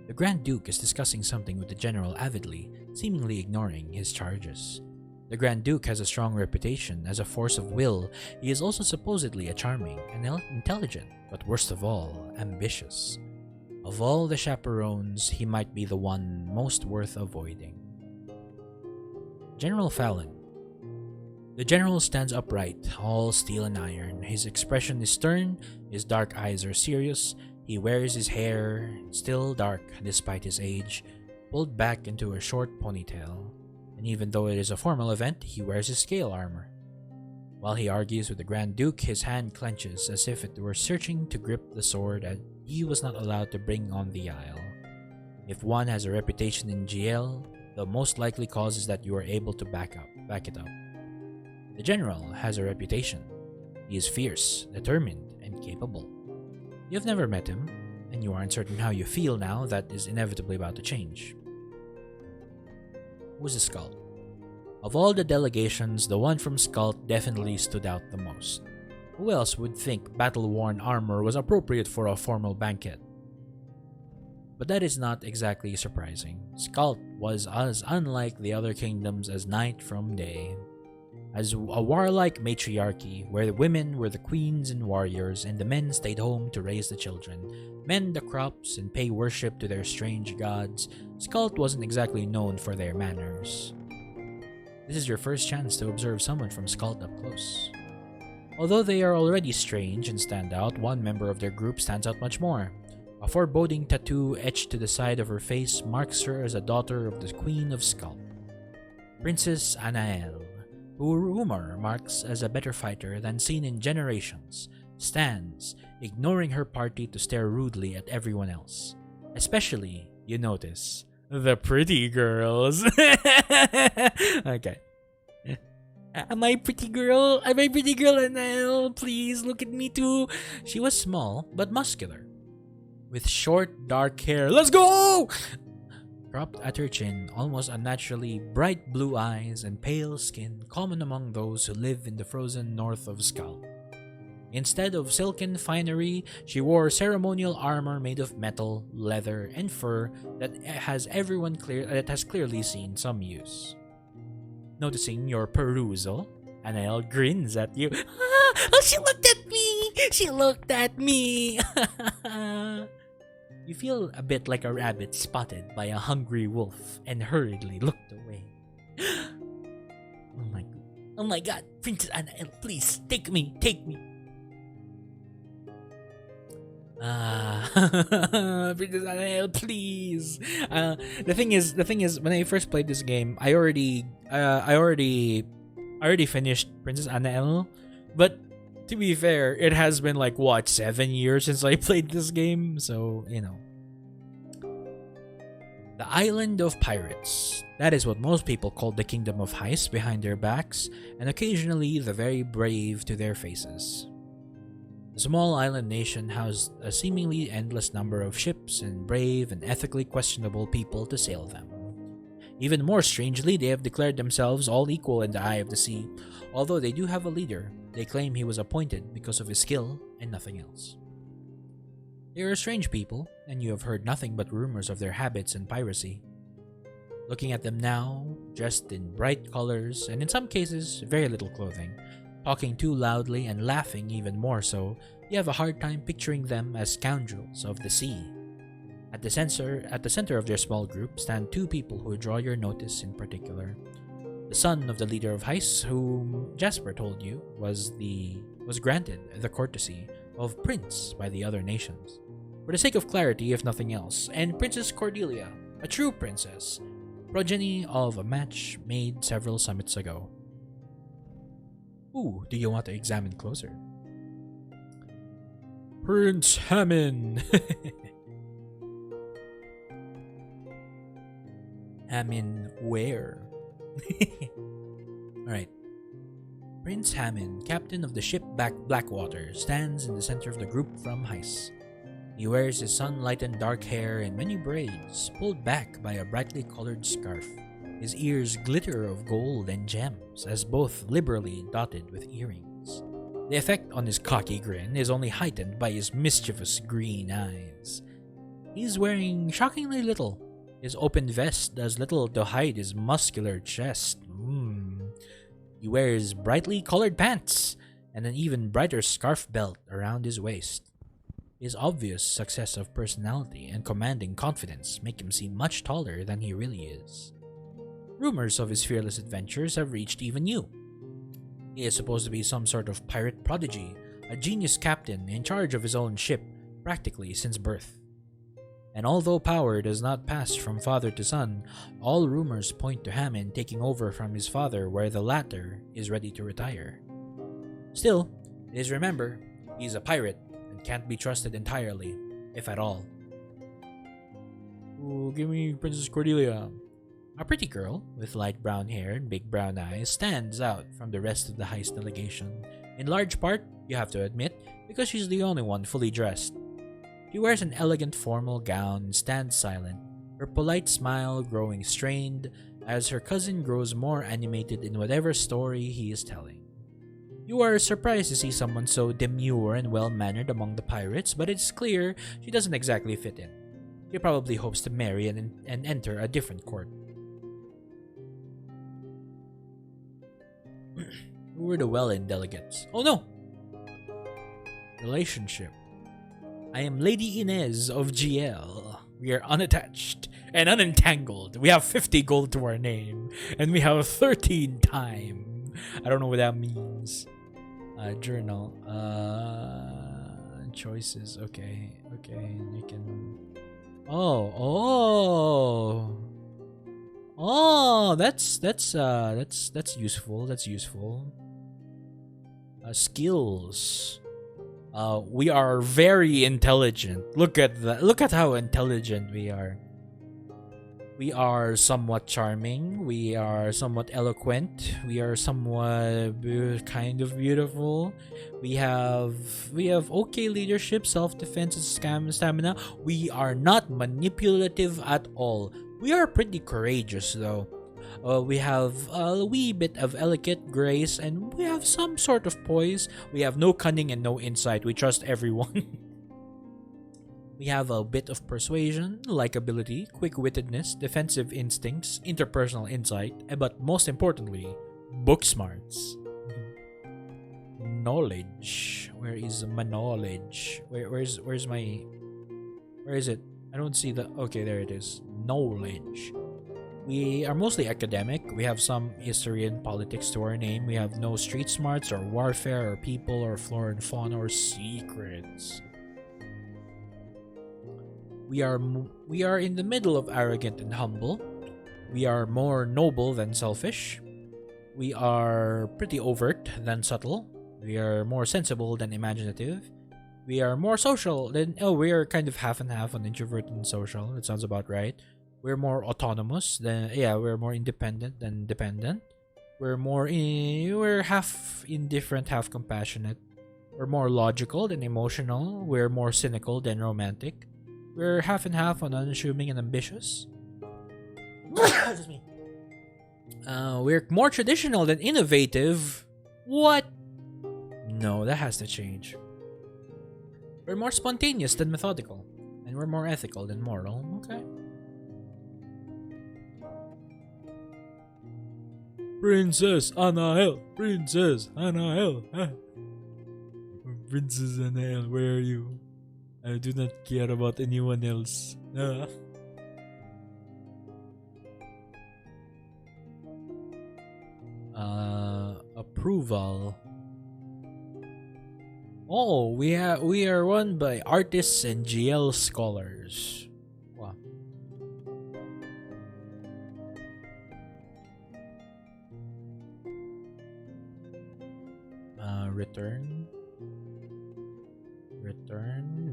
Speaker 2: The Grand Duke is discussing something with the General avidly, seemingly ignoring his charges. The Grand Duke has a strong reputation as a force of will. He is also supposedly a charming and intelligent, but worst of all, ambitious. Of all the chaperones, he might be the one most worth avoiding. General Fallon. The General stands upright, all steel and iron. His expression is stern, his dark eyes are serious. He wears his hair, still dark despite his age, pulled back into a short ponytail. And even though it is a formal event, he wears his scale armor. While he argues with the Grand Duke, his hand clenches as if it were searching to grip the sword that he was not allowed to bring on the Isle. If one has a reputation in GL, the most likely cause is that you are able to back it up. The General has a reputation. He is fierce, determined, and capable. You have never met him, and you aren't certain how you feel now that is inevitably about to change. Who's the Skald? Of all the delegations, the one from Skald definitely stood out the most. Who else would think battle-worn armor was appropriate for a formal banquet? But that is not exactly surprising. Skald was as unlike the other kingdoms as night from day. As a warlike matriarchy, where the women were the queens and warriors, and the men stayed home to raise the children, mend the crops, and pay worship to their strange gods, Skald wasn't exactly known for their manners. This is your first chance to observe someone from Skald up close. Although they are already strange and stand out, one member of their group stands out much more. A foreboding tattoo etched to the side of her face marks her as a daughter of the Queen of Skald, Princess Anael, who rumor marks as a better fighter than seen in generations, stands, ignoring her party to stare rudely at everyone else. Especially, you notice, the pretty girls. Okay. Am I pretty girl? Am I pretty girl, Anael? Please look at me too. She was small but muscular, with short, dark hair. Let's go! Cropped at her chin, almost unnaturally bright blue eyes and pale skin common among those who live in the frozen north of Skald. Instead of silken finery, she wore ceremonial armor made of metal, leather, and fur that has clearly seen some use. Noticing your perusal, Anael grins at you. Oh, she looked at me! She looked at me! You feel a bit like a rabbit spotted by a hungry wolf and hurriedly looked away. Oh my god, Princess Anael, please, take me. Princess Anael, please. The thing is, when I first played this game, I already finished Princess Anael, but to be fair, it has been like 7 years since I played this game, so you know. The Island of Pirates. That is what most people call the Kingdom of Heist behind their backs, and occasionally the very brave to their faces. The small island nation housed a seemingly endless number of ships and brave and ethically questionable people to sail them. Even more strangely, they have declared themselves all equal in the eye of the sea. Although they do have a leader, they claim he was appointed because of his skill and nothing else. They are strange people, and you have heard nothing but rumors of their habits and piracy. Looking at them now, dressed in bright colors and in some cases very little clothing, talking too loudly and laughing even more so, you have a hard time picturing them as scoundrels of the sea. At the center of their small group stand two people who draw your notice in particular. The son of the leader of Heist, whom Jasper told you was granted the courtesy of Prince by the other nations. For the sake of clarity, if nothing else, and Princess Cordelia, a true princess, progeny of a match made several summits ago. Who do you want to examine closer? Prince Hammond! Hammond where? Alright. Prince Hammond, captain of the ship Blackwater, stands in the center of the group from Heist. He wears his sun-lightened dark hair in many braids, pulled back by a brightly colored scarf. His ears glitter of gold and gems, as both liberally dotted with earrings. The effect on his cocky grin is only heightened by his mischievous green eyes. He's wearing shockingly little. His open vest does little to hide his muscular chest. He wears brightly colored pants and an even brighter scarf belt around his waist. His obvious success of personality and commanding confidence make him seem much taller than he really is. Rumors of his fearless adventures have reached even you. He is supposed to be some sort of pirate prodigy, a genius captain in charge of his own ship practically since birth. And although power does not pass from father to son, all rumors point to Hammond taking over from his father where the latter is ready to retire. Still, please remember, he's a pirate and can't be trusted entirely, if at all. Ooh, give me Princess Cordelia. A pretty girl with light brown hair and big brown eyes stands out from the rest of the Heist delegation, in large part, you have to admit, because she's the only one fully dressed. She wears an elegant formal gown and stands silent, her polite smile growing strained as her cousin grows more animated in whatever story he is telling. You are surprised to see someone so demure and well-mannered among the pirates, but it's clear she doesn't exactly fit in. She probably hopes to marry and enter a different court. Who were the well-in delegates? Oh no! Relationship. I am Lady Inez of GL. We are unattached and unentangled. We have 50 gold to our name, and we have 13 time. I don't know what that means. Journal. Choices. Okay. You can. Oh, that's useful. That's useful. Skills. We are very intelligent. Look at that. Look at how intelligent we are. We are somewhat charming. We are somewhat eloquent. We are somewhat kind of beautiful. We have okay leadership, self-defense, and stamina. We are not manipulative at all. We are pretty courageous though. We have a wee bit of elegant grace, and we have some sort of poise. We have no cunning and no insight. We trust everyone. We have a bit of persuasion, likability, quick-wittedness, defensive instincts, interpersonal insight, but most importantly, book smarts. Knowledge. Where is my knowledge? Where is it? I don't see the. Okay, there it is. Knowledge. We are mostly academic. We have some history and politics to our name. We have no street smarts or warfare or people or flora and fauna or secrets. We are in the middle of arrogant and humble. We are more noble than selfish. We are pretty overt than subtle. We are more sensible than imaginative. We are more social than... Oh, we are kind of half and half on introvert and social. That sounds about right. We're more autonomous than... Yeah, we're more independent than dependent. We're half indifferent, half compassionate. We're more logical than emotional. We're more cynical than romantic. We're half and half on unassuming and ambitious. Excuse me. We're more traditional than innovative. What? No, that has to change. We're more spontaneous than methodical. And we're more ethical than moral. Okay. Princess Anael! Princess Anael! Princess Anael, where are you? I do not care about anyone else. Approval. Oh, we are run by artists and GL scholars. Wow. Return.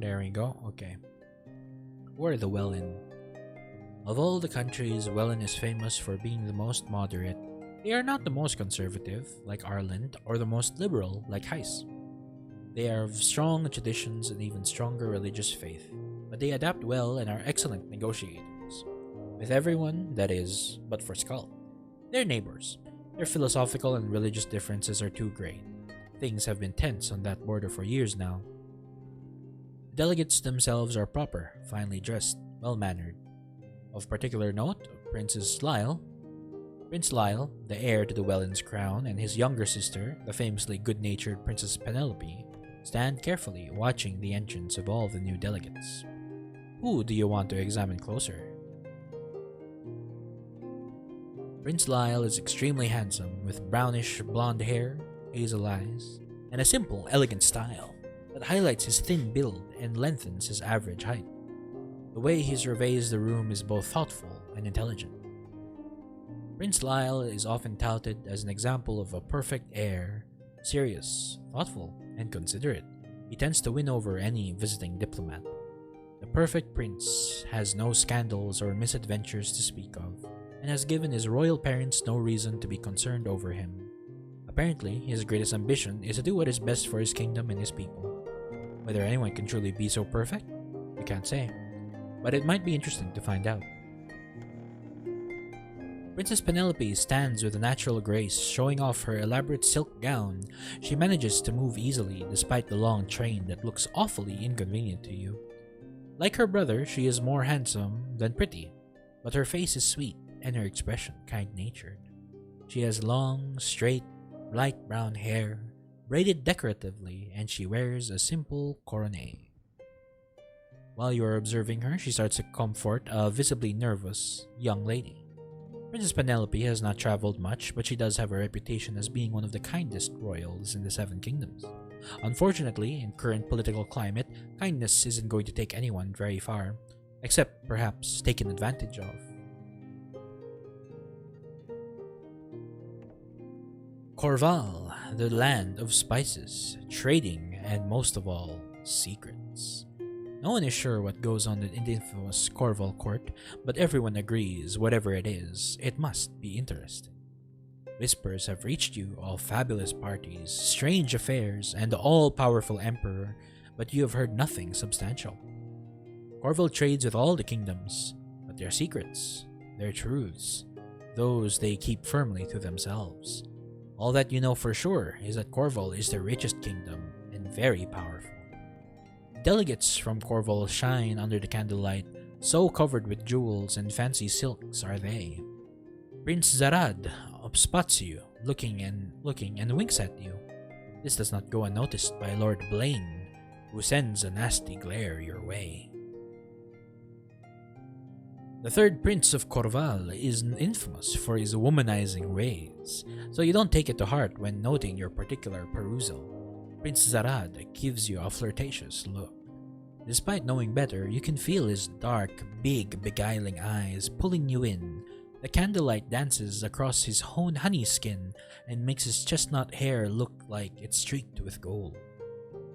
Speaker 2: There we go. Okay. Where the Welland? Of all the countries, Welland is famous for being the most moderate. They are not the most conservative, like Ireland, or the most liberal, like Heist. They are of strong traditions and even stronger religious faith, but they adapt well and are excellent negotiators. With everyone, that is, but for Skull. They're neighbors. Their philosophical and religious differences are too great. Things have been tense on that border for years now. The delegates themselves are proper, finely dressed, well-mannered. Of particular note, Prince Lyle, the heir to the Welland's crown, and his younger sister, the famously good-natured Princess Penelope, stand carefully watching the entrance of all the new delegates. Who do you want to examine closer? Prince Lyle is extremely handsome, with brownish blonde hair, hazel eyes, and a simple, elegant style that highlights his thin build and lengthens his average height. The way he surveys the room is both thoughtful and intelligent. Prince Lyle is often touted as an example of a perfect heir, serious, thoughtful, and considerate. He tends to win over any visiting diplomat. The perfect prince has no scandals or misadventures to speak of, and has given his royal parents no reason to be concerned over him. Apparently, his greatest ambition is to do what is best for his kingdom and his people. Whether anyone can truly be so perfect, we can't say, but it might be interesting to find out. Princess Penelope stands with a natural grace, showing off her elaborate silk gown. She manages to move easily despite the long train that looks awfully inconvenient to you. Like her brother, she is more handsome than pretty, but her face is sweet and her expression kind-natured. She has long, straight, light brown hair, braided decoratively, and she wears a simple coronet. While you are observing her, she starts to comfort a visibly nervous young lady. Princess Penelope has not traveled much, but she does have a reputation as being one of the kindest royals in the Seven Kingdoms. Unfortunately, in current political climate, kindness isn't going to take anyone very far, except perhaps taken advantage of. Corval, the land of spices, trading, and most of all, secrets. No one is sure what goes on in the infamous Corval court, but everyone agrees whatever it is, it must be interesting. Whispers have reached you of fabulous parties, strange affairs, and the all-powerful emperor, but you have heard nothing substantial. Corval trades with all the kingdoms, but their secrets, their truths, those they keep firmly to themselves. All that you know for sure is that Corval is the richest kingdom and very powerful. Delegates from Corval shine under the candlelight, so covered with jewels and fancy silks are they. Prince Zarad spots you, looking and winks at you. This does not go unnoticed by Lord Blaine, who sends a nasty glare your way. The third prince of Corval is infamous for his womanizing ways, so you don't take it to heart when noting your particular perusal. Prince Zarad gives you a flirtatious look. Despite knowing better, you can feel his dark, big, beguiling eyes pulling you in. The candlelight dances across his honey skin and makes his chestnut hair look like it's streaked with gold.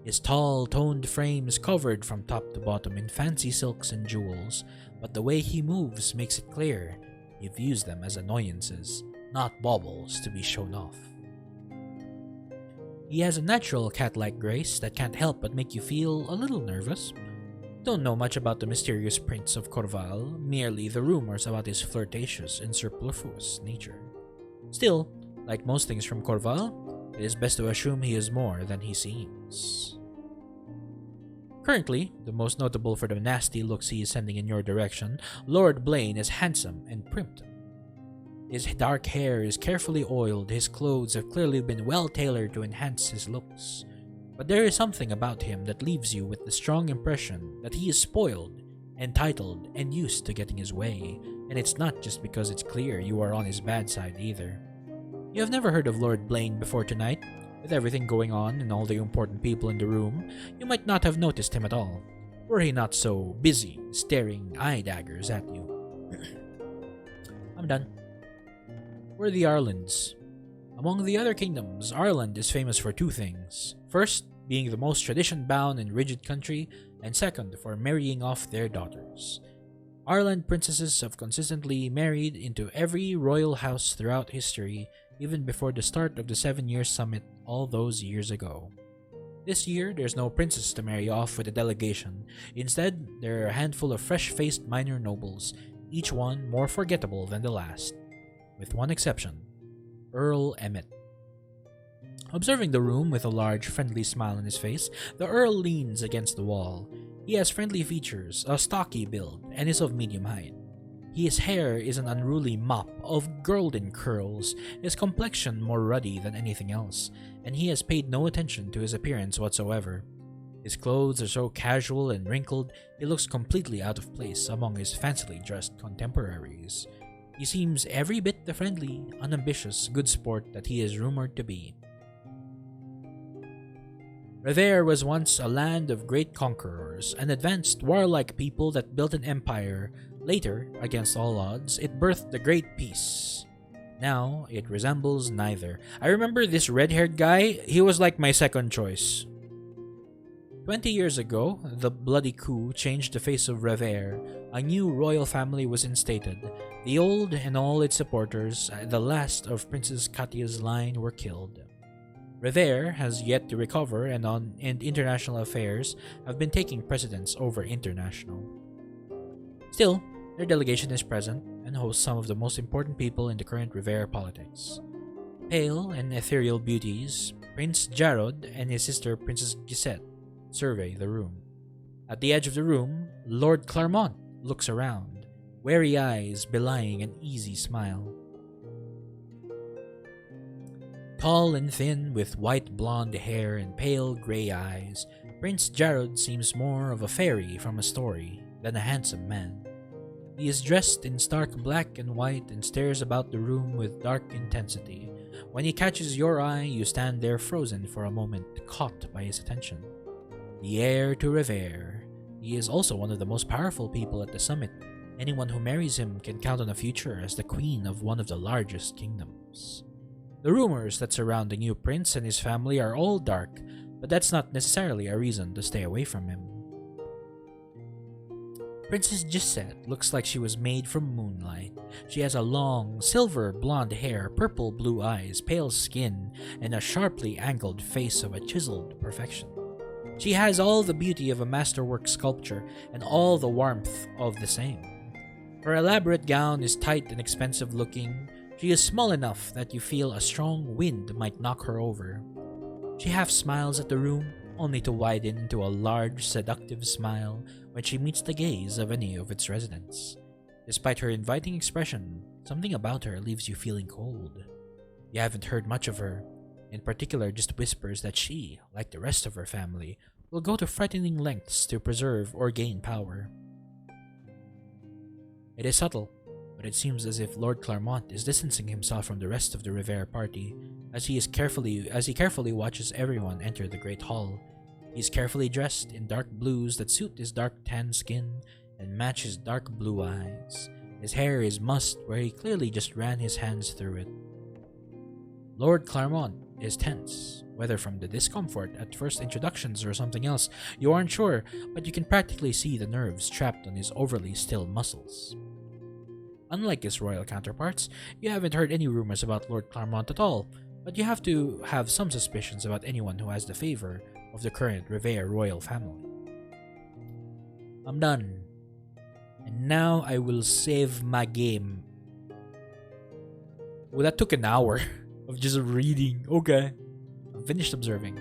Speaker 2: His tall, toned frame is covered from top to bottom in fancy silks and jewels, but the way he moves makes it clear he views them as annoyances, not baubles to be shown off. He has a natural cat-like grace that can't help but make you feel a little nervous. Don't know much about the mysterious Prince of Corval, merely the rumors about his flirtatious and superfluous nature. Still, like most things from Corval, it is best to assume he is more than he seems. Currently, the most notable for the nasty looks he is sending in your direction, Lord Blaine is handsome and primped. His dark hair is carefully oiled, his clothes have clearly been well tailored to enhance his looks. But there is something about him that leaves you with the strong impression that he is spoiled, entitled, and used to getting his way, and it's not just because it's clear you are on his bad side either. You have never heard of Lord Blaine before tonight. With everything going on and all the important people in the room, you might not have noticed him at all, were he not so busy staring eye daggers at you. I'm done. We're the Arlands. Among the other kingdoms, Ireland is famous for two things. First, being the most tradition-bound and rigid country, and second, for marrying off their daughters. Ireland princesses have consistently married into every royal house throughout history, even before the start of the 7-year summit all those years ago. This year, there's no princess to marry off with a delegation. Instead, there are a handful of fresh-faced minor nobles, each one more forgettable than the last. With one exception, Earl Emmett. Observing the room with a large, friendly smile on his face, the Earl leans against the wall. He has friendly features, a stocky build, and is of medium height. His hair is an unruly mop of golden curls, his complexion more ruddy than anything else, and he has paid no attention to his appearance whatsoever. His clothes are so casual and wrinkled, he looks completely out of place among his fancily dressed contemporaries. He seems every bit the friendly, unambitious, good sport that he is rumored to be. Revere was once a land of great conquerors, an advanced, warlike people that built an empire. Later, against all odds, it birthed the Great Peace. Now, it resembles neither. I remember this red-haired guy, he was like my second choice. 20 years ago, the bloody coup changed the face of Revere. A new royal family was instated. The old and all its supporters, the last of Princess Katia's line, were killed. Revere has yet to recover, and international affairs have been taking precedence over international. Still, their delegation is present and hosts some of the most important people in the current Revere politics. Pale and ethereal beauties, Prince Jarod and his sister Princess Gisette survey the room. At the edge of the room, Lord Claremont looks around, wary eyes belying an easy smile. Tall and thin, with white blonde hair and pale gray eyes, Prince Jarod seems more of a fairy from a story than a handsome man. He is dressed in stark black and white and stares about the room with dark intensity. When he catches your eye, you stand there frozen for a moment, caught by his attention. The heir to Revere. He is also one of the most powerful people at the summit. Anyone who marries him can count on a future as the queen of one of the largest kingdoms. The rumors that surround the new prince and his family are all dark, but that's not necessarily a reason to stay away from him. Princess Gisette looks like she was made from moonlight. She has a long, silver blonde hair, purple blue eyes, pale skin, and a sharply angled face of a chiseled perfection. She has all the beauty of a masterwork sculpture and all the warmth of the same. Her elaborate gown is tight and expensive looking. She is small enough that you feel a strong wind might knock her over. She half smiles at the room, only to widen into a large, seductive smile when she meets the gaze of any of its residents. Despite her inviting expression, something about her leaves you feeling cold. You haven't heard much of her, in particular just whispers that she, like the rest of her family, will go to frightening lengths to preserve or gain power. It is subtle, but it seems as if Lord Claremont is distancing himself from the rest of the Revere party as he carefully watches everyone enter the great hall. He is carefully dressed in dark blues that suit his dark tan skin and match his dark blue eyes. His hair is mussed where he clearly just ran his hands through it. Lord Claremont is tense, whether from the discomfort at first introductions or something else, you aren't sure, but you can practically see the nerves trapped on his overly still muscles. Unlike his royal counterparts, you haven't heard any rumors about Lord Claremont at all, but you have to have some suspicions about anyone who has the favor of the current Revere royal family. I'm done. And now I will save my game. Well, that took an hour of just reading. Okay. I'm finished observing.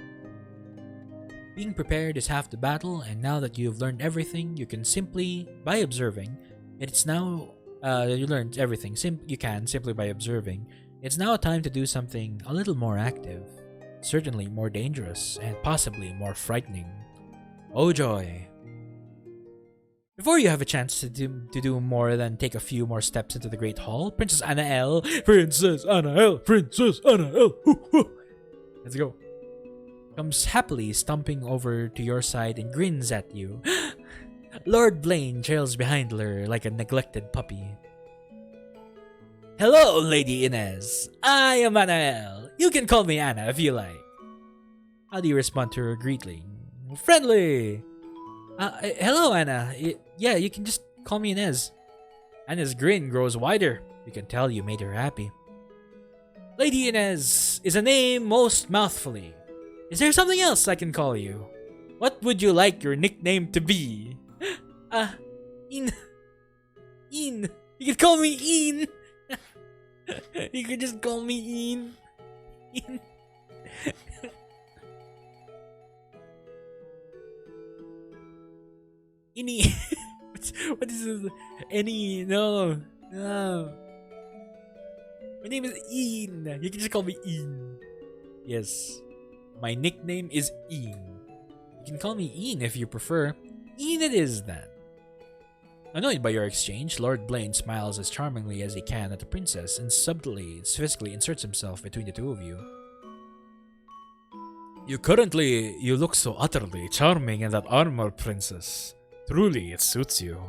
Speaker 2: Being prepared is half the battle, and now that you have learned everything, you can simply, by observing, it's now, you learned everything you can simply by observing. It's now time to do something a little more active, certainly more dangerous, and possibly more frightening. Oh joy. Before you have a chance to do more than take a few more steps into the Great Hall, Princess Annaelle, let's go, comes happily stomping over to your side and grins at you. Lord Blaine trails behind her like a neglected puppy. Hello, Lady Inez. I am Annaelle. You can call me Anna if you like. How do you respond to her greeting? Friendly. Hello, Anna. Yeah, you can just call me Inez. Anna's grin grows wider. You can tell you made her happy. Lady Inez is a name most mouthfully. Is there something else I can call you? What would you like your nickname to be? In. You can call me In. You could just call me In. Any. What is this? Any. No. My name is In. You can just call me In. Yes. My nickname is In. You can call me In if you prefer. In it is then. Annoyed by your exchange, Lord Blaine smiles as charmingly as he can at the princess and subtly, physically inserts himself between the two of you. You look so utterly charming in that armor, princess. Truly, it suits you.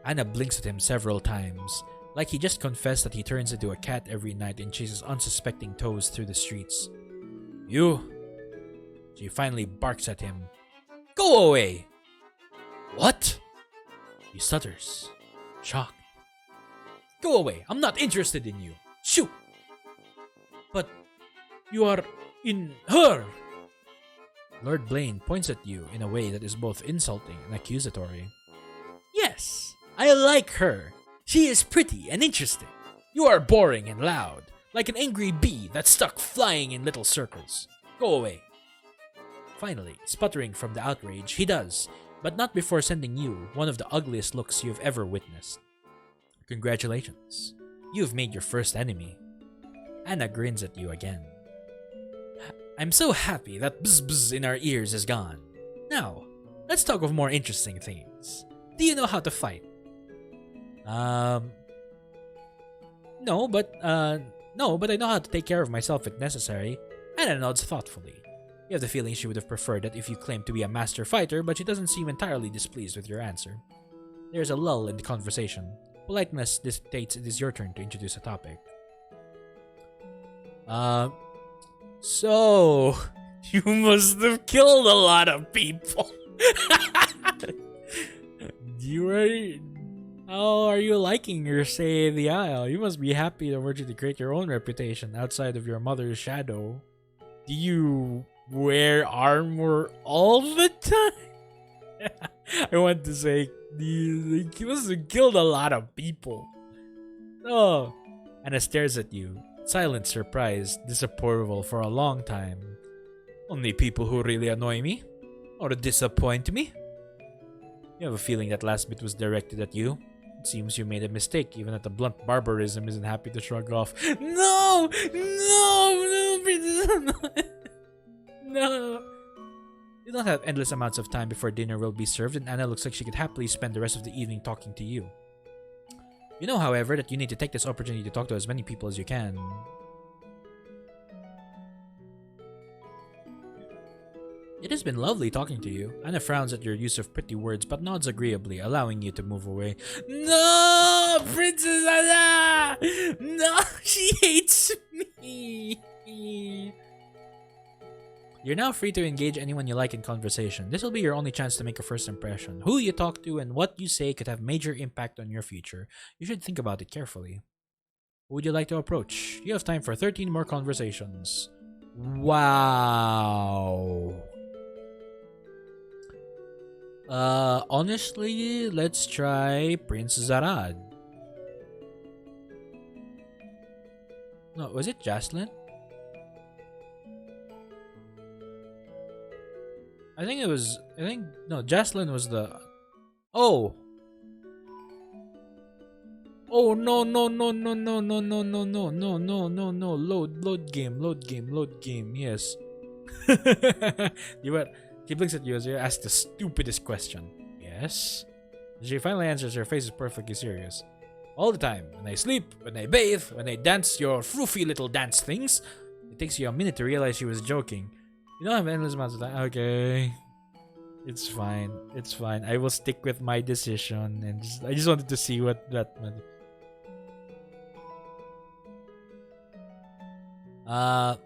Speaker 2: Anna blinks at him several times, like he just confessed that he turns into a cat every night and chases unsuspecting toes through the streets. You? She finally barks at him. Go away! What? He stutters, shocked. Go away, I'm not interested in you. Shoot! But you are in her! Lord Blaine points at you in a way that is both insulting and accusatory. Yes, I like her. She is pretty and interesting. You are boring and loud, like an angry bee that's stuck flying in little circles. Go away. Finally, sputtering from the outrage, he does, but not before sending you one of the ugliest looks you've ever witnessed. Congratulations. You've made your first enemy. Anna grins at you again. I'm so happy that bzz bzz in our ears is gone. Now, let's talk of more interesting things. Do you know how to fight? No, but I know how to take care of myself if necessary. Anna nods thoughtfully. You have the feeling she would have preferred that if you claimed to be a master fighter, but she doesn't seem entirely displeased with your answer. There's a lull in the conversation. Politeness dictates it is your turn to introduce a topic. So you must have killed a lot of people. How are you liking your stay in the Isle? You must be happy to virtually create your own reputation outside of your mother's shadow. Do you wear armor all the time? I want to say, you must have killed a lot of people. Oh, Anna stares at you, silent surprise, disapproval for a long time. Only people who really annoy me or disappoint me. You have a feeling that last bit was directed at you. It seems you made a mistake, even that the blunt barbarism isn't happy to shrug off. No! No! You don't have endless amounts of time before dinner will be served, and Anna looks like she could happily spend the rest of the evening talking to you. You know, however, that you need to take this opportunity to talk to as many people as you can. It has been lovely talking to you. Anna frowns at your use of pretty words but nods agreeably, allowing you to move away. No! Princess Anna! No! She hates me! You're now free to engage anyone you like in conversation. This will be your only chance to make a first impression. Who you talk to and what you say could have major impact on your future. You should think about it carefully. Who would you like to approach? You have time for 13 more conversations. Wow. Honestly, let's try Prince Zarad. No, was it Jaslyn? No, Jaslyn was the... Oh! Oh, no, load game, yes. She looks at you as you ask the stupidest question. Yes? She finally answers, her face is perfectly serious. All the time, when I sleep, when I bathe, when I dance your froofy little dance things. It takes you a minute to realize she was joking. You don't have endless amounts of time. Okay. It's fine. I will stick with my decision, and I just wanted to see what that meant. I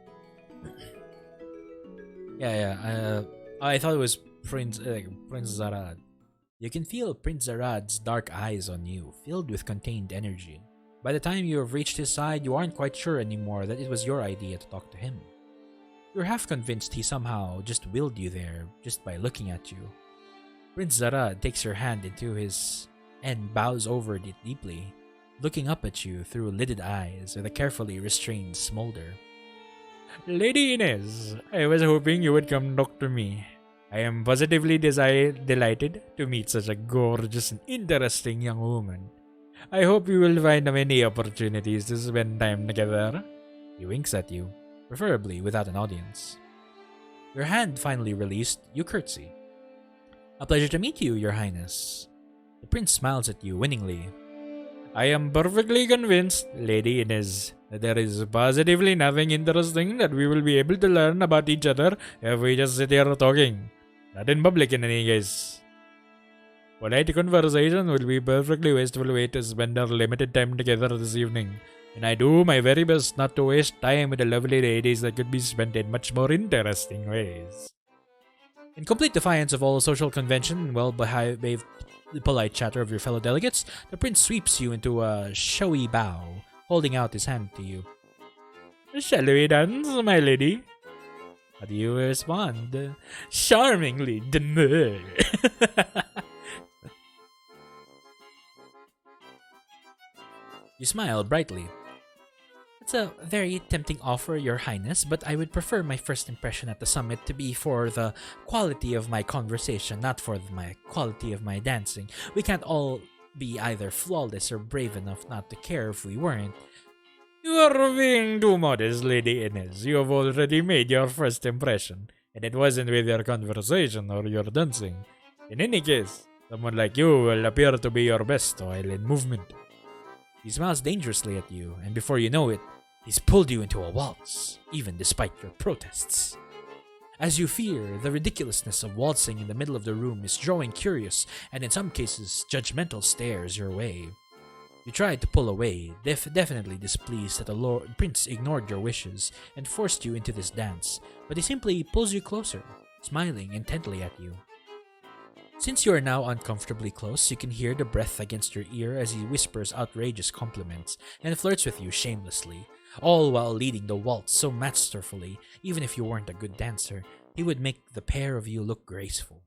Speaker 2: thought it was Prince Zarad. You can feel Prince Zarad's dark eyes on you, filled with contained energy. By the time you have reached his side, you aren't quite sure anymore that it was your idea to talk to him. You're half convinced he somehow just willed you there, just by looking at you. Prince Zarad takes your hand into his and bows over it deeply, looking up at you through lidded eyes with a carefully restrained smolder. Lady Inez, I was hoping you would come talk to me. I am positively delighted to meet such a gorgeous and interesting young woman. I hope you will find many opportunities to spend time together. He winks at you, preferably without an audience. Your hand finally released, you curtsy. A pleasure to meet you, Your Highness. The prince smiles at you winningly. I am perfectly convinced, Lady Inez, that there is positively nothing interesting that we will be able to learn about each other if we just sit here talking. Not in public in any case. Polite conversation will be a perfectly wasteful way to spend our limited time together this evening, and I do my very best not to waste time with the lovely ladies that could be spent in much more interesting ways. In complete defiance of all social convention and well-behaved polite chatter of your fellow delegates, the prince sweeps you into a showy bow, holding out his hand to you. Shall we dance, my lady? How do you respond? Charmingly demure. You smile brightly. It's a very tempting offer, Your Highness, but I would prefer my first impression at the summit to be for the quality of my conversation, not for the quality of my dancing. We can't all be either flawless or brave enough not to care if we weren't. You are being too modest, Lady Inez. You have already made your first impression.
Speaker 4: and it wasn't with your conversation or your dancing. In any case, someone like you will appear to be your best while in movement. He smiles dangerously at you, and before you know it, he's pulled you into a waltz, even despite your protests. As you fear, the ridiculousness of waltzing in the middle of the room is drawing curious and in some cases judgmental stares your way. You tried to pull away, definitely displeased that the Lord Prince ignored your wishes and forced you into this dance, but he simply pulls you closer, smiling intently at you. Since you are now uncomfortably close, you can hear the breath against your ear as he whispers outrageous compliments and flirts with you shamelessly, all while leading the waltz so masterfully. Even if you weren't a good dancer, he would make the pair of you look graceful.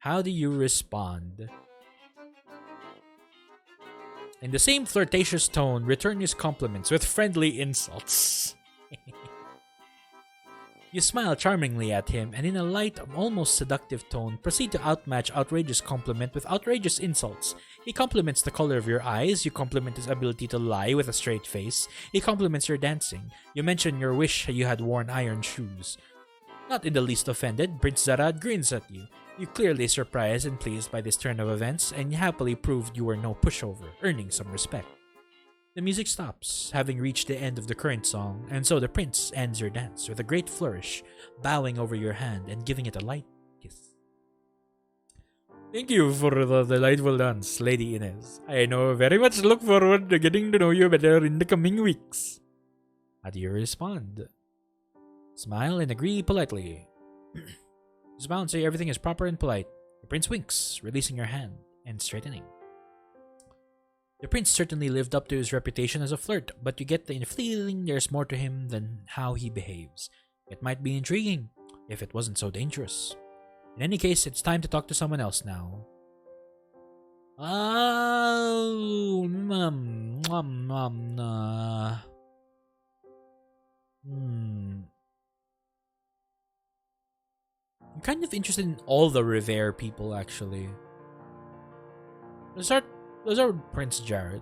Speaker 4: How do you respond? In the same flirtatious tone, return his compliments with friendly insults. You smile charmingly at him, and in a light, almost seductive tone, proceed to outmatch outrageous compliment with outrageous insults. He compliments the color of your eyes, you compliment his ability to lie with a straight face, he compliments your dancing, you mention your wish you had worn iron shoes. Not in the least offended, Prince Zarad grins at you. You clearly surprised and pleased by this turn of events, and happily proved you were no pushover, earning some respect. The music stops, having reached the end of the current song, and so the prince ends your dance with a great flourish, bowing over your hand and giving it a light kiss. Thank you for the delightful dance, Lady Inez. I know very much look forward to getting to know you better in the coming weeks. How do you respond? Smile and agree politely. Smile and say everything is proper and polite. The prince winks, releasing your hand and straightening. The prince certainly lived up to his reputation as a flirt, but you get the feeling there's more to him than how he behaves. It might be intriguing, if it wasn't so dangerous. In any case, it's time to talk to someone else now. I'm kind of interested in all the Rivere people, actually. Let's start Prince Jared.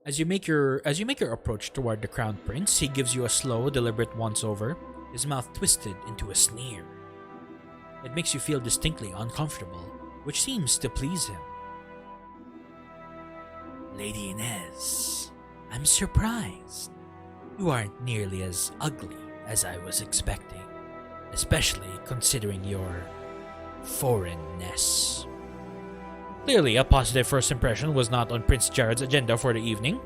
Speaker 4: As you make your approach toward the crowned prince, he gives you a slow, deliberate once-over, his mouth twisted into a sneer. It makes you feel distinctly uncomfortable, which seems to please him. Lady Inez, I'm surprised. You aren't nearly as ugly as I was expecting, especially considering your foreignness. Clearly, a positive first impression was not on Prince Jared's agenda for the evening.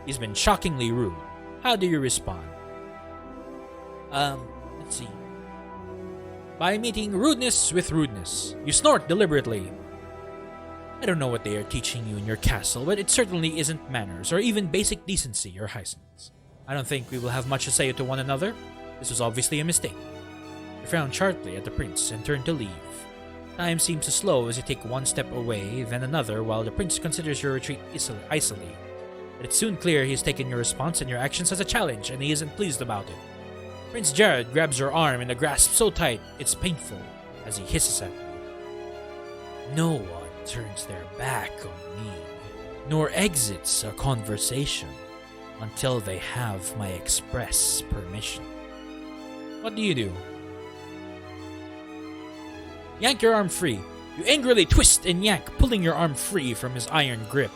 Speaker 4: He's been shockingly rude. How do you respond? Let's see. By meeting rudeness with rudeness, you snort deliberately. I don't know what they are teaching you in your castle, but it certainly isn't manners or even basic decency, Your Hyacinth. I don't think we will have much to say to one another. This was obviously a mistake. You frown sharply at the prince and turn to leave. Time seems to slow as you take one step away, then another, while the prince considers your retreat icily. But it's soon clear he's taken your response and your actions as a challenge, and he isn't pleased about it. Prince Jared grabs your arm in a grasp so tight, it's painful, as he hisses at you. No one turns their back on me, nor exits a conversation until they have my express permission. What do? Yank your arm free. You angrily twist and yank, pulling your arm free from his iron grip.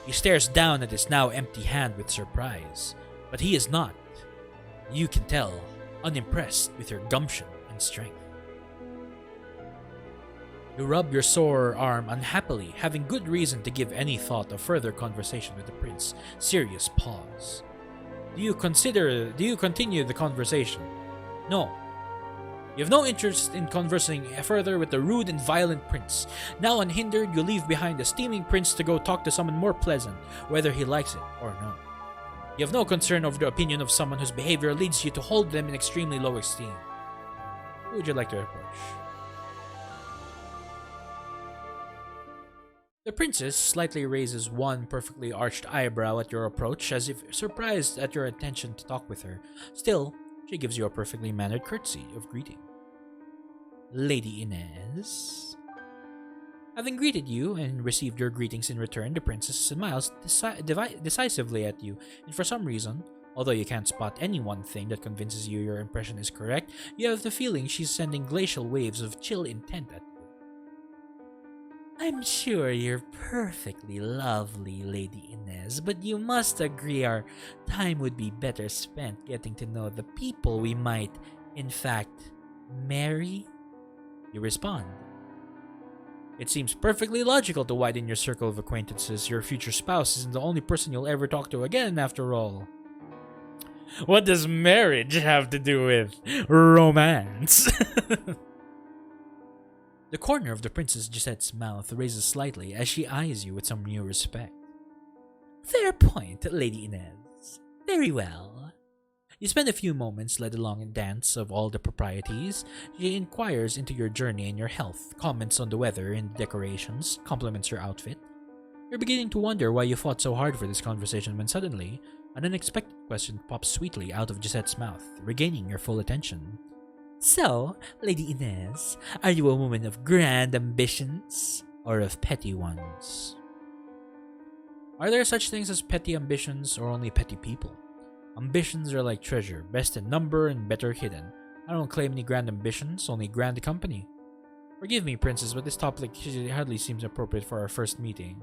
Speaker 4: He stares down at his now empty hand with surprise, but he is not, you can tell, unimpressed with your gumption and strength. You rub your sore arm unhappily, having good reason to give any thought of further conversation with the prince. Serious pause. Do you continue the conversation? No. You have no interest in conversing further with the rude and violent prince. Now unhindered, you leave behind the steaming prince to go talk to someone more pleasant, whether he likes it or not. You have no concern over the opinion of someone whose behavior leads you to hold them in extremely low esteem. Who would you like to approach? The princess slightly raises one perfectly arched eyebrow at your approach, as if surprised at your intention to talk with her. Still, she gives you a perfectly mannered curtsy of greeting. Lady Inez? Having greeted you and received your greetings in return, the princess smiles decisively at you, and for some reason,
Speaker 2: Although you can't spot any one thing that convinces you your impression is correct, you have the feeling she's sending glacial waves of chill intent at you. I'm sure you're perfectly lovely, Lady Inez, but you must agree our time would be better spent getting to know the people we might, in fact, marry? You respond. It seems perfectly logical to widen your circle of acquaintances. Your future spouse isn't the only person you'll ever talk to again, after all. What does marriage have to do with romance? The corner of the Princess Gisette's mouth raises slightly as she eyes you with some new respect. Fair point, Lady Inez. Very well. You spend a few moments led along a dance of all the proprieties. She inquires into your journey and your health, comments on the weather and the decorations, compliments your outfit. You're beginning to wonder why you fought so hard for this conversation when suddenly, an unexpected question pops sweetly out of Gisette's mouth, regaining your full attention. So, Lady Inez, are you a woman of grand ambitions or of petty ones? Are there such things as petty ambitions or only petty people? Ambitions are like treasure, best in number and better hidden. I don't claim any grand ambitions, only grand company. Forgive me, Princess, but this topic hardly seems appropriate for our first meeting.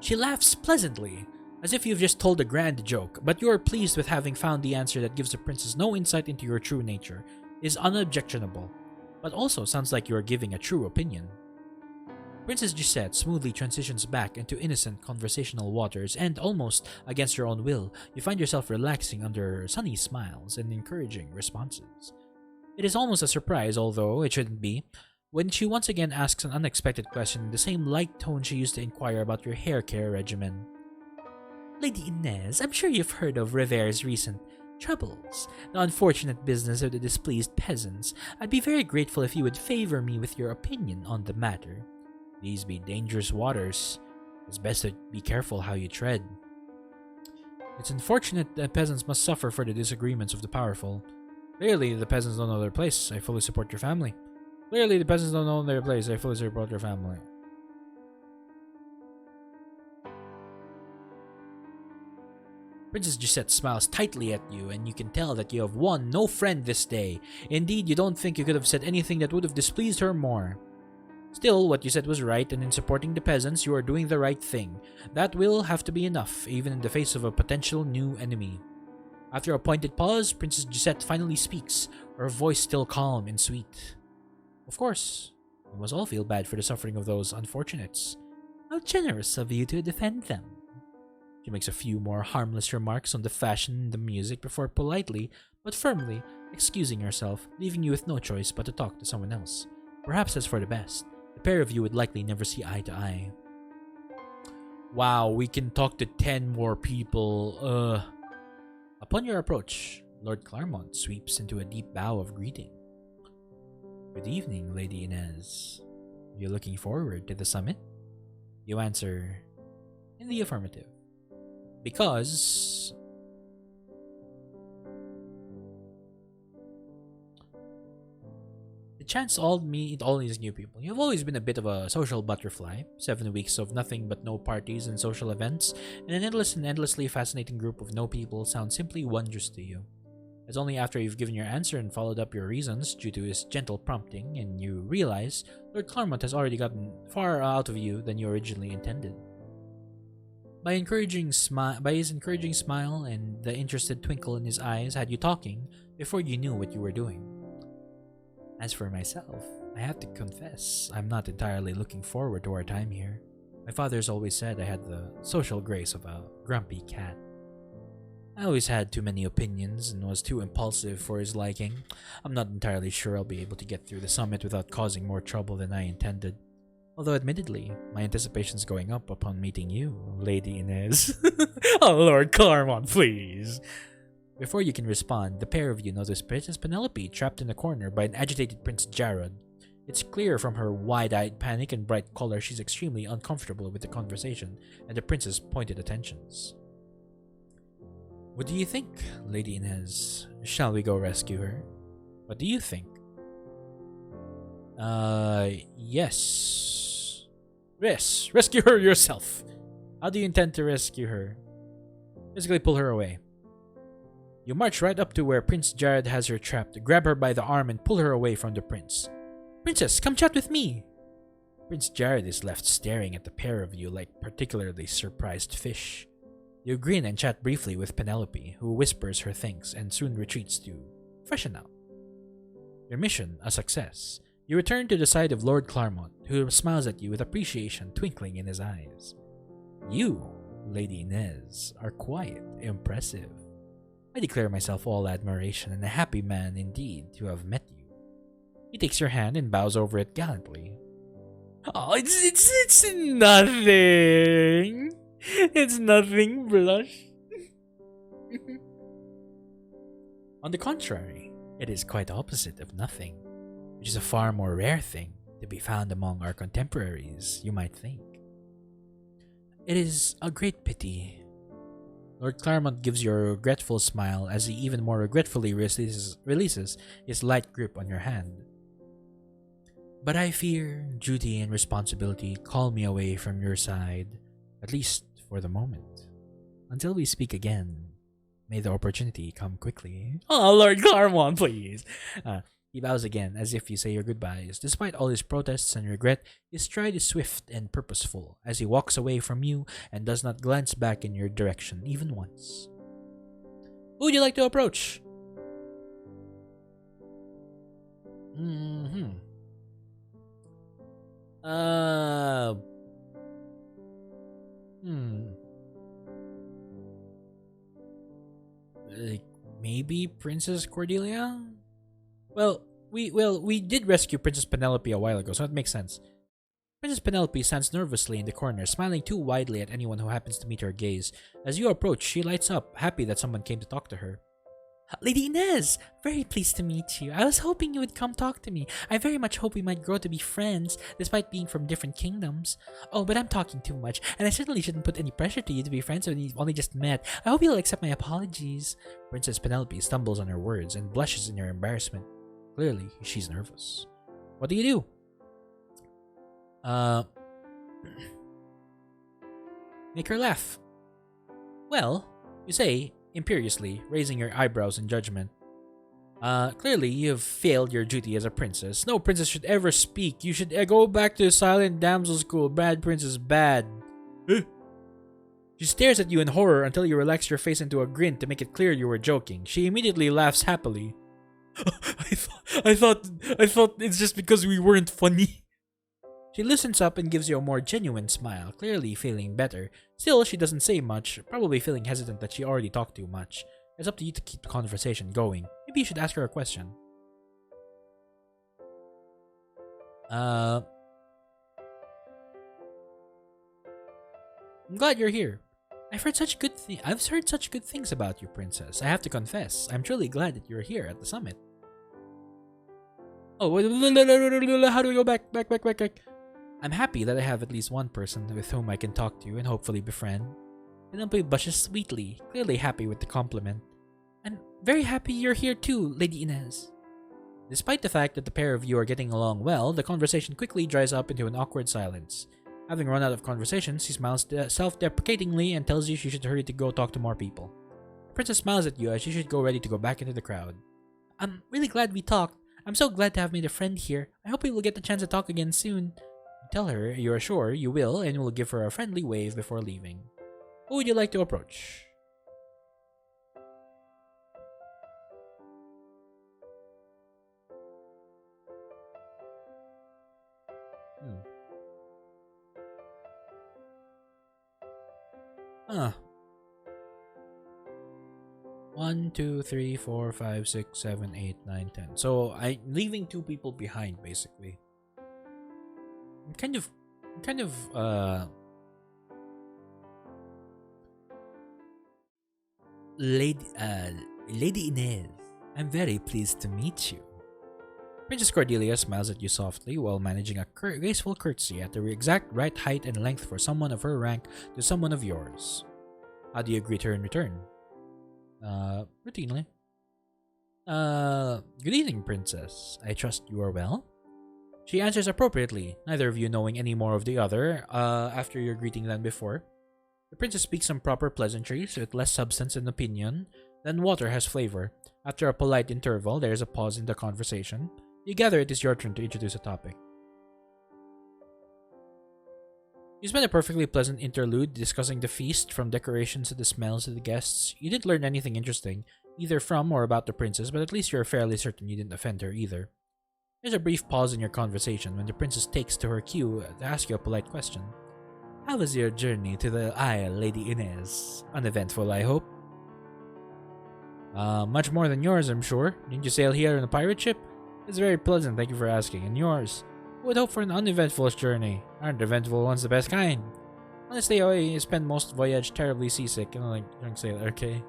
Speaker 2: She laughs pleasantly, as if you've just told a grand joke, but you are pleased with having found the answer that gives the princess no insight into your true nature, is unobjectionable, but also sounds like you are giving a true opinion. Princess Gisette smoothly transitions back into innocent conversational waters, and almost against your own will, you find yourself relaxing under sunny smiles and encouraging responses. It is almost a surprise, although it shouldn't be, when she once again asks an unexpected question in the same light tone she used to inquire about your hair care regimen. Lady Inez, I'm sure you've heard of Revere's recent troubles, the unfortunate business of the displeased peasants. I'd be very grateful if you would favor me with your opinion on the matter. These be dangerous waters. It's best to be careful how you tread. It's unfortunate that peasants must suffer for the disagreements of the powerful. Clearly, the peasants don't know their place. I fully support your family. Clearly, the peasants don't know their place. I fully support your family. Princess Gisette smiles tightly at you, and you can tell that you have won no friend this day. Indeed, you don't think you could have said anything that would have displeased her more. Still, what you said was right, and in supporting the peasants, you are doing the right thing. That will have to be enough, even in the face of a potential new enemy. After a pointed pause, Princess Gisette finally speaks, her voice still calm and sweet. Of course, we must all feel bad for the suffering of those unfortunates. How generous of you to defend them. She makes a few more harmless remarks on the fashion and the music before politely, but firmly, excusing herself, leaving you with no choice but to talk to someone else. Perhaps that's for the best. The pair of you would likely never see eye to eye. Wow, we can talk to 10 more people. Upon your approach, Lord Claremont sweeps into a deep bow of greeting. Good evening, Lady Inez. You looking forward to the summit? You answer in the affirmative. Because the chance all meet all these new people. You've always been a bit of a social butterfly. 7 weeks of nothing but no parties and social events, and an endless and endlessly fascinating group of no people sounds simply wondrous to you. It's only after you've given your answer and followed up your reasons due to his gentle prompting, and you realize Lord Claremont has already gotten far out of you than you originally intended. By his encouraging smile and the interested twinkle in his eyes had you talking before you knew what you were doing. As for myself, I have to confess, I'm not entirely looking forward to our time here. My father's always said I had the social grace of a grumpy cat. I always had too many opinions and was too impulsive for his liking. I'm not entirely sure I'll be able to get through the summit without causing more trouble than I intended. Although admittedly, my anticipation's going up upon meeting you, Lady Inez. Oh, Lord Claremont, please! Before you can respond, the pair of you notice Princess Penelope trapped in a corner by an agitated Prince Jarod. It's clear from her wide-eyed panic and bright color she's extremely uncomfortable with the conversation and the prince's pointed attentions. What do you think, Lady Inez? Shall we go rescue her? What do you think? Yes.
Speaker 4: Rescue her yourself. How do you intend to rescue her? Physically pull her away. You march right up to where Prince Jared has her trapped, grab her by the arm and pull her away from the prince. Princess, come chat with me! Prince Jared is left staring at the pair of you like particularly surprised fish. You grin and chat briefly with Penelope, who whispers her thanks and soon retreats to freshen out. Your mission a success. You return to the side of Lord Claremont, who smiles at you with appreciation twinkling in his eyes. You, Lady Inez, are quite impressive. I declare myself all admiration and a happy man indeed to have met you. He takes your hand and bows over it gallantly. Oh, it's nothing. It's nothing, blush. On the contrary, it is quite opposite of nothing, which is a far more rare thing to be found among our contemporaries, you might think. It is a great pity. Lord Claremont gives you a regretful smile as he even more regretfully releases his light grip on your hand. But I fear duty and responsibility call me away from your side, at least for the moment. Until we speak again, may the opportunity come quickly. Oh, Lord Claremont, please! He bows again, as if you say your goodbyes. Despite all his protests and regret, his stride is swift and purposeful, as he walks away from you and does not glance back in your direction even once. Who would you like to approach? Like, maybe Princess Cordelia? Well, we did rescue Princess Penelope a while ago, so that makes sense. Princess Penelope stands nervously in the corner, smiling too widely at anyone who happens to meet her gaze. As you approach, she lights up, happy that someone came to talk to her. Lady Inez, very pleased to meet you. I was hoping you would come talk to me. I very much hope we might grow to be friends, despite being from different kingdoms. Oh, but I'm talking too much, and I certainly shouldn't put any pressure to you to be friends when you've only just met. I hope you'll accept my apologies. Princess Penelope stumbles on her words and blushes in her embarrassment. Clearly, she's nervous. What do you do? Make her laugh. Well, you say, imperiously, raising your eyebrows in judgment. Clearly, you have failed your duty as a princess. No princess should ever speak. You should go back to the silent damsel school. Bad princess, bad. She stares at you in horror until you relax your face into a grin to make it clear you were joking. She immediately laughs happily. I thought it's just because we weren't funny. She loosens up and gives you a more genuine smile, clearly feeling better. Still, she doesn't say much, probably feeling hesitant that she already talked too much. It's up to you to keep the conversation going. Maybe you should ask her a question. I'm glad you're here. I've heard such good things about you, princess. I have to confess, I'm truly glad that you're here at the summit. Oh, wait, how do we go back? I'm happy that I have at least one person with whom I can talk to and hopefully befriend. Penelope blushes sweetly, clearly happy with the compliment. I'm very happy you're here too, Lady Inez. Despite the fact that the pair of you are getting along well, the conversation quickly dries up into an awkward silence. Having run out of conversation, she smiles self-deprecatingly and tells you she should hurry to go talk to more people. The princess smiles at you as she should go ready to go back into the crowd. I'm really glad we talked. I'm so glad to have made a friend here. I hope we will get the chance to talk again soon. Tell her you are sure you will and will give her a friendly wave before leaving. Who would you like to approach? Huh. 1, 2, 3, 4, 5, 6, 7, 8, 9, 10. So I'm leaving 2 people behind, basically. I'm kind of Lady Inez, I'm very pleased to meet you. Princess Cordelia smiles at you softly while managing a graceful curtsy at the exact right height and length for someone of her rank to someone of yours. How do you greet her in return? Routinely. Good evening, princess. I trust you are well?
Speaker 2: She answers appropriately, neither of you knowing any more of the other after your greeting than before. The princess speaks some proper pleasantries with less substance and opinion than water has flavor. After a polite interval, there is a pause in the conversation. You gather it is your turn to introduce a topic. You spent a perfectly pleasant interlude discussing the feast, from decorations to the smells to the guests. You didn't learn anything interesting, either from or about the princess, but at least you're fairly certain you didn't offend her either. There's a brief pause in your conversation when the princess takes to her cue to ask you a polite question. How was your journey to the Isle, Lady Inez? Uneventful, I hope. Much more than yours, I'm sure. Didn't you sail here in a pirate ship? It's very pleasant, thank you for asking. And yours? Who would hope for an uneventful journey? Aren't eventful ones the best kind? Honestly, I spend most voyage terribly seasick and like drunk sailor, okay?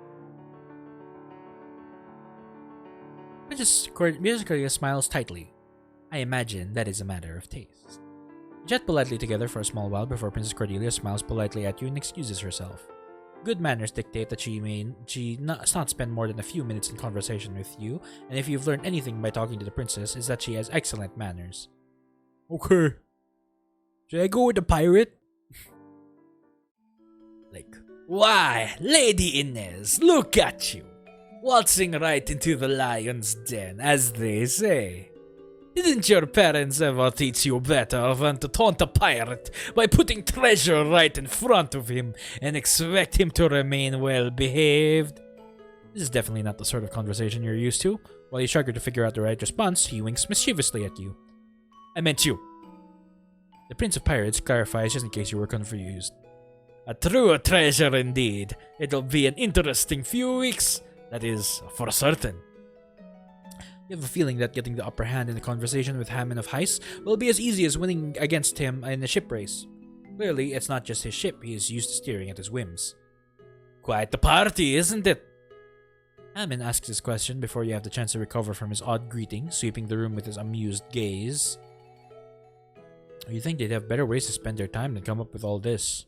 Speaker 2: Princess Cordelia smiles tightly. I imagine that is a matter of taste. You chat politely together for a small while before Princess Cordelia smiles politely at you and excuses herself. Good manners dictate that she not spend more than a few minutes in conversation with you, and if you've learned anything by talking to the princess, is that she has excellent manners. Okay. Should I go with the pirate? Why, Lady Inez, look at you! Waltzing right into the lion's den, as they say. Didn't your parents ever teach you better than to taunt a pirate by putting treasure right in front of him and expect him to remain well behaved? This is definitely not the sort of conversation you're used to. While you struggle to figure out the right response, he winks mischievously at you. I meant you. The Prince of Pirates clarifies just in case you were confused. A true treasure indeed. It'll be an interesting few weeks. That is, for certain. You have a feeling that getting the upper hand in the conversation with Hammond of Heist will be as easy as winning against him in a ship race. Clearly, it's not just his ship he is used to steering at his whims. Quite the party, isn't it? Hammond asks his question before you have the chance to recover from his odd greeting, sweeping the room with his amused gaze. You think they'd have better ways to spend their time than come up with all this?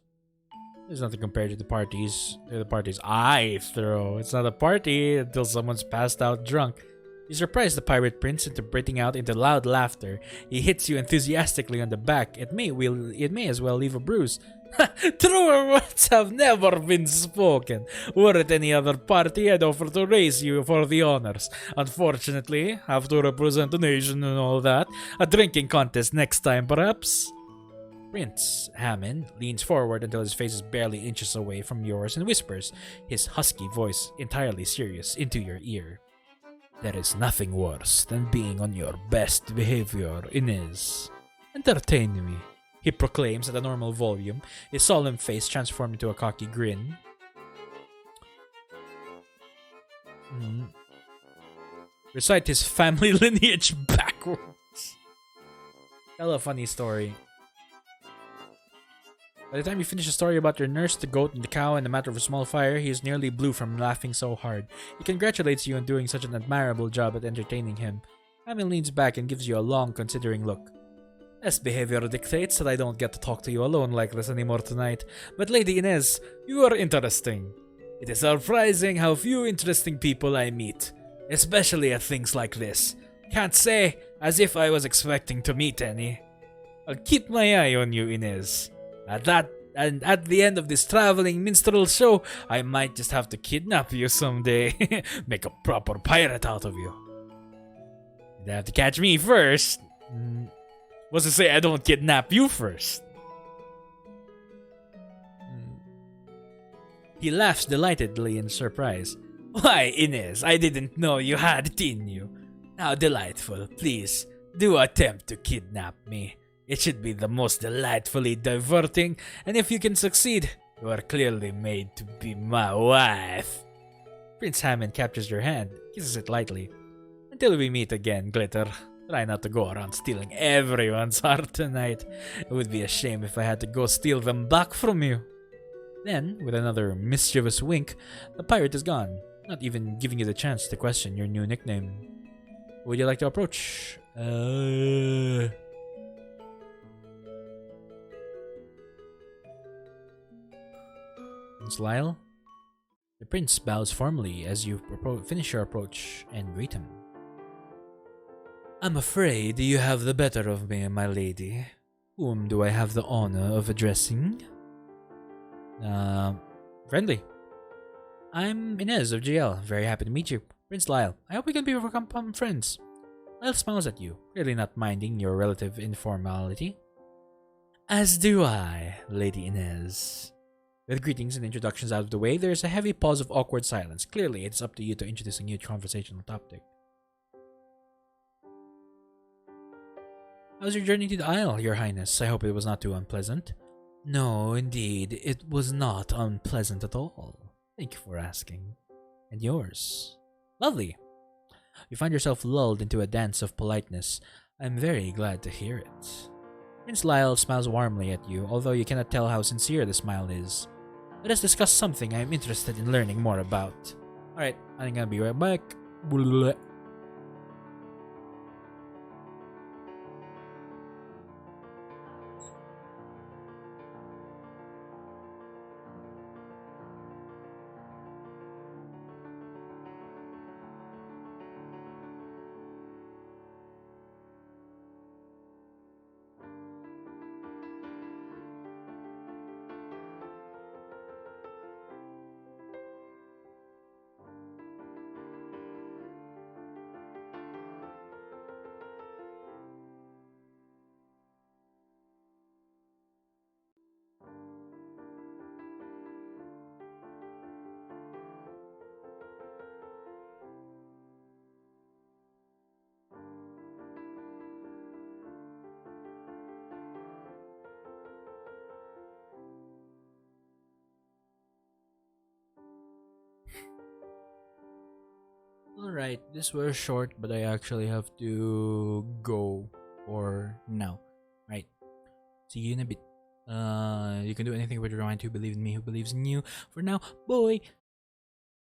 Speaker 2: There's nothing compared to the parties. They're the parties I throw. It's not a party until someone's passed out drunk. You surprise the pirate prince into breaking out into loud laughter. He hits you enthusiastically on the back. It may as well leave a bruise. Truer words have never been spoken. Were it any other party, I'd offer to raise you for the honors. Unfortunately, have to represent the nation and all that. A drinking contest next time, perhaps? Prince Hammond leans forward until his face is barely inches away from yours and whispers, his husky voice entirely serious, into your ear. There is nothing worse than being on your best behavior, Inez. Entertain me, he proclaims at a normal volume, his solemn face transformed into a cocky grin. Recite his family lineage backwards. Tell a funny story. By the time you finish a story about your nurse, the goat, and the cow in the matter of a small fire, he is nearly blue from laughing so hard. He congratulates you on doing such an admirable job at entertaining him. Hammond leans back and gives you a long, considering look. Best behavior dictates that I don't get to talk to you alone like this anymore tonight. But Lady Inez, you are interesting. It is surprising how few interesting people I meet, especially at things like this. Can't say as if I was expecting to meet any. I'll keep my eye on you, Inez. At the end of this traveling minstrel show, I might just have to kidnap you someday. Make a proper pirate out of you. You'd have to catch me first. What's to say I don't kidnap you first? He laughs delightedly in surprise. Why, Inez, I didn't know you had it in you. How delightful. Please, do attempt to kidnap me. It should be the most delightfully diverting, and if you can succeed, you are clearly made to be my wife. Prince Hammond captures your hand, kisses it lightly. Until we meet again, Glitter. Try not to go around stealing everyone's heart tonight. It would be a shame if I had to go steal them back from you. Then, with another mischievous wink, the pirate is gone, not even giving you the chance to question your new nickname. Who would you like to approach? Lyle? The prince bows formally as you finish your approach and greet him.
Speaker 4: I'm afraid you have the better of me, my lady. Whom do I have the honor of addressing? Friendly. I'm Inez of GL. Very happy to meet you. Prince Lyle. I hope we can become friends. Lyle smiles at you, clearly not minding your relative informality. As do I, Lady Inez. With greetings and introductions out of the way, there is a heavy pause of awkward silence. Clearly, it's up to you to introduce a new conversational topic. How's your journey to the Isle, Your Highness? I hope it was not too unpleasant. No, indeed, it was not unpleasant at all. Thank you for asking. And yours? Lovely. You find yourself lulled into a dance of politeness. I'm very glad to hear it. Prince Lyle smiles warmly at you, although you cannot tell how sincere the smile is. Let us discuss something I am interested in learning more about. Alright, I'm gonna be right back. Blah. Alright, this was short, but I actually have to go for now. Right. See you in a bit. You can do anything with your mind to believe in me who believes in you. For now, boy.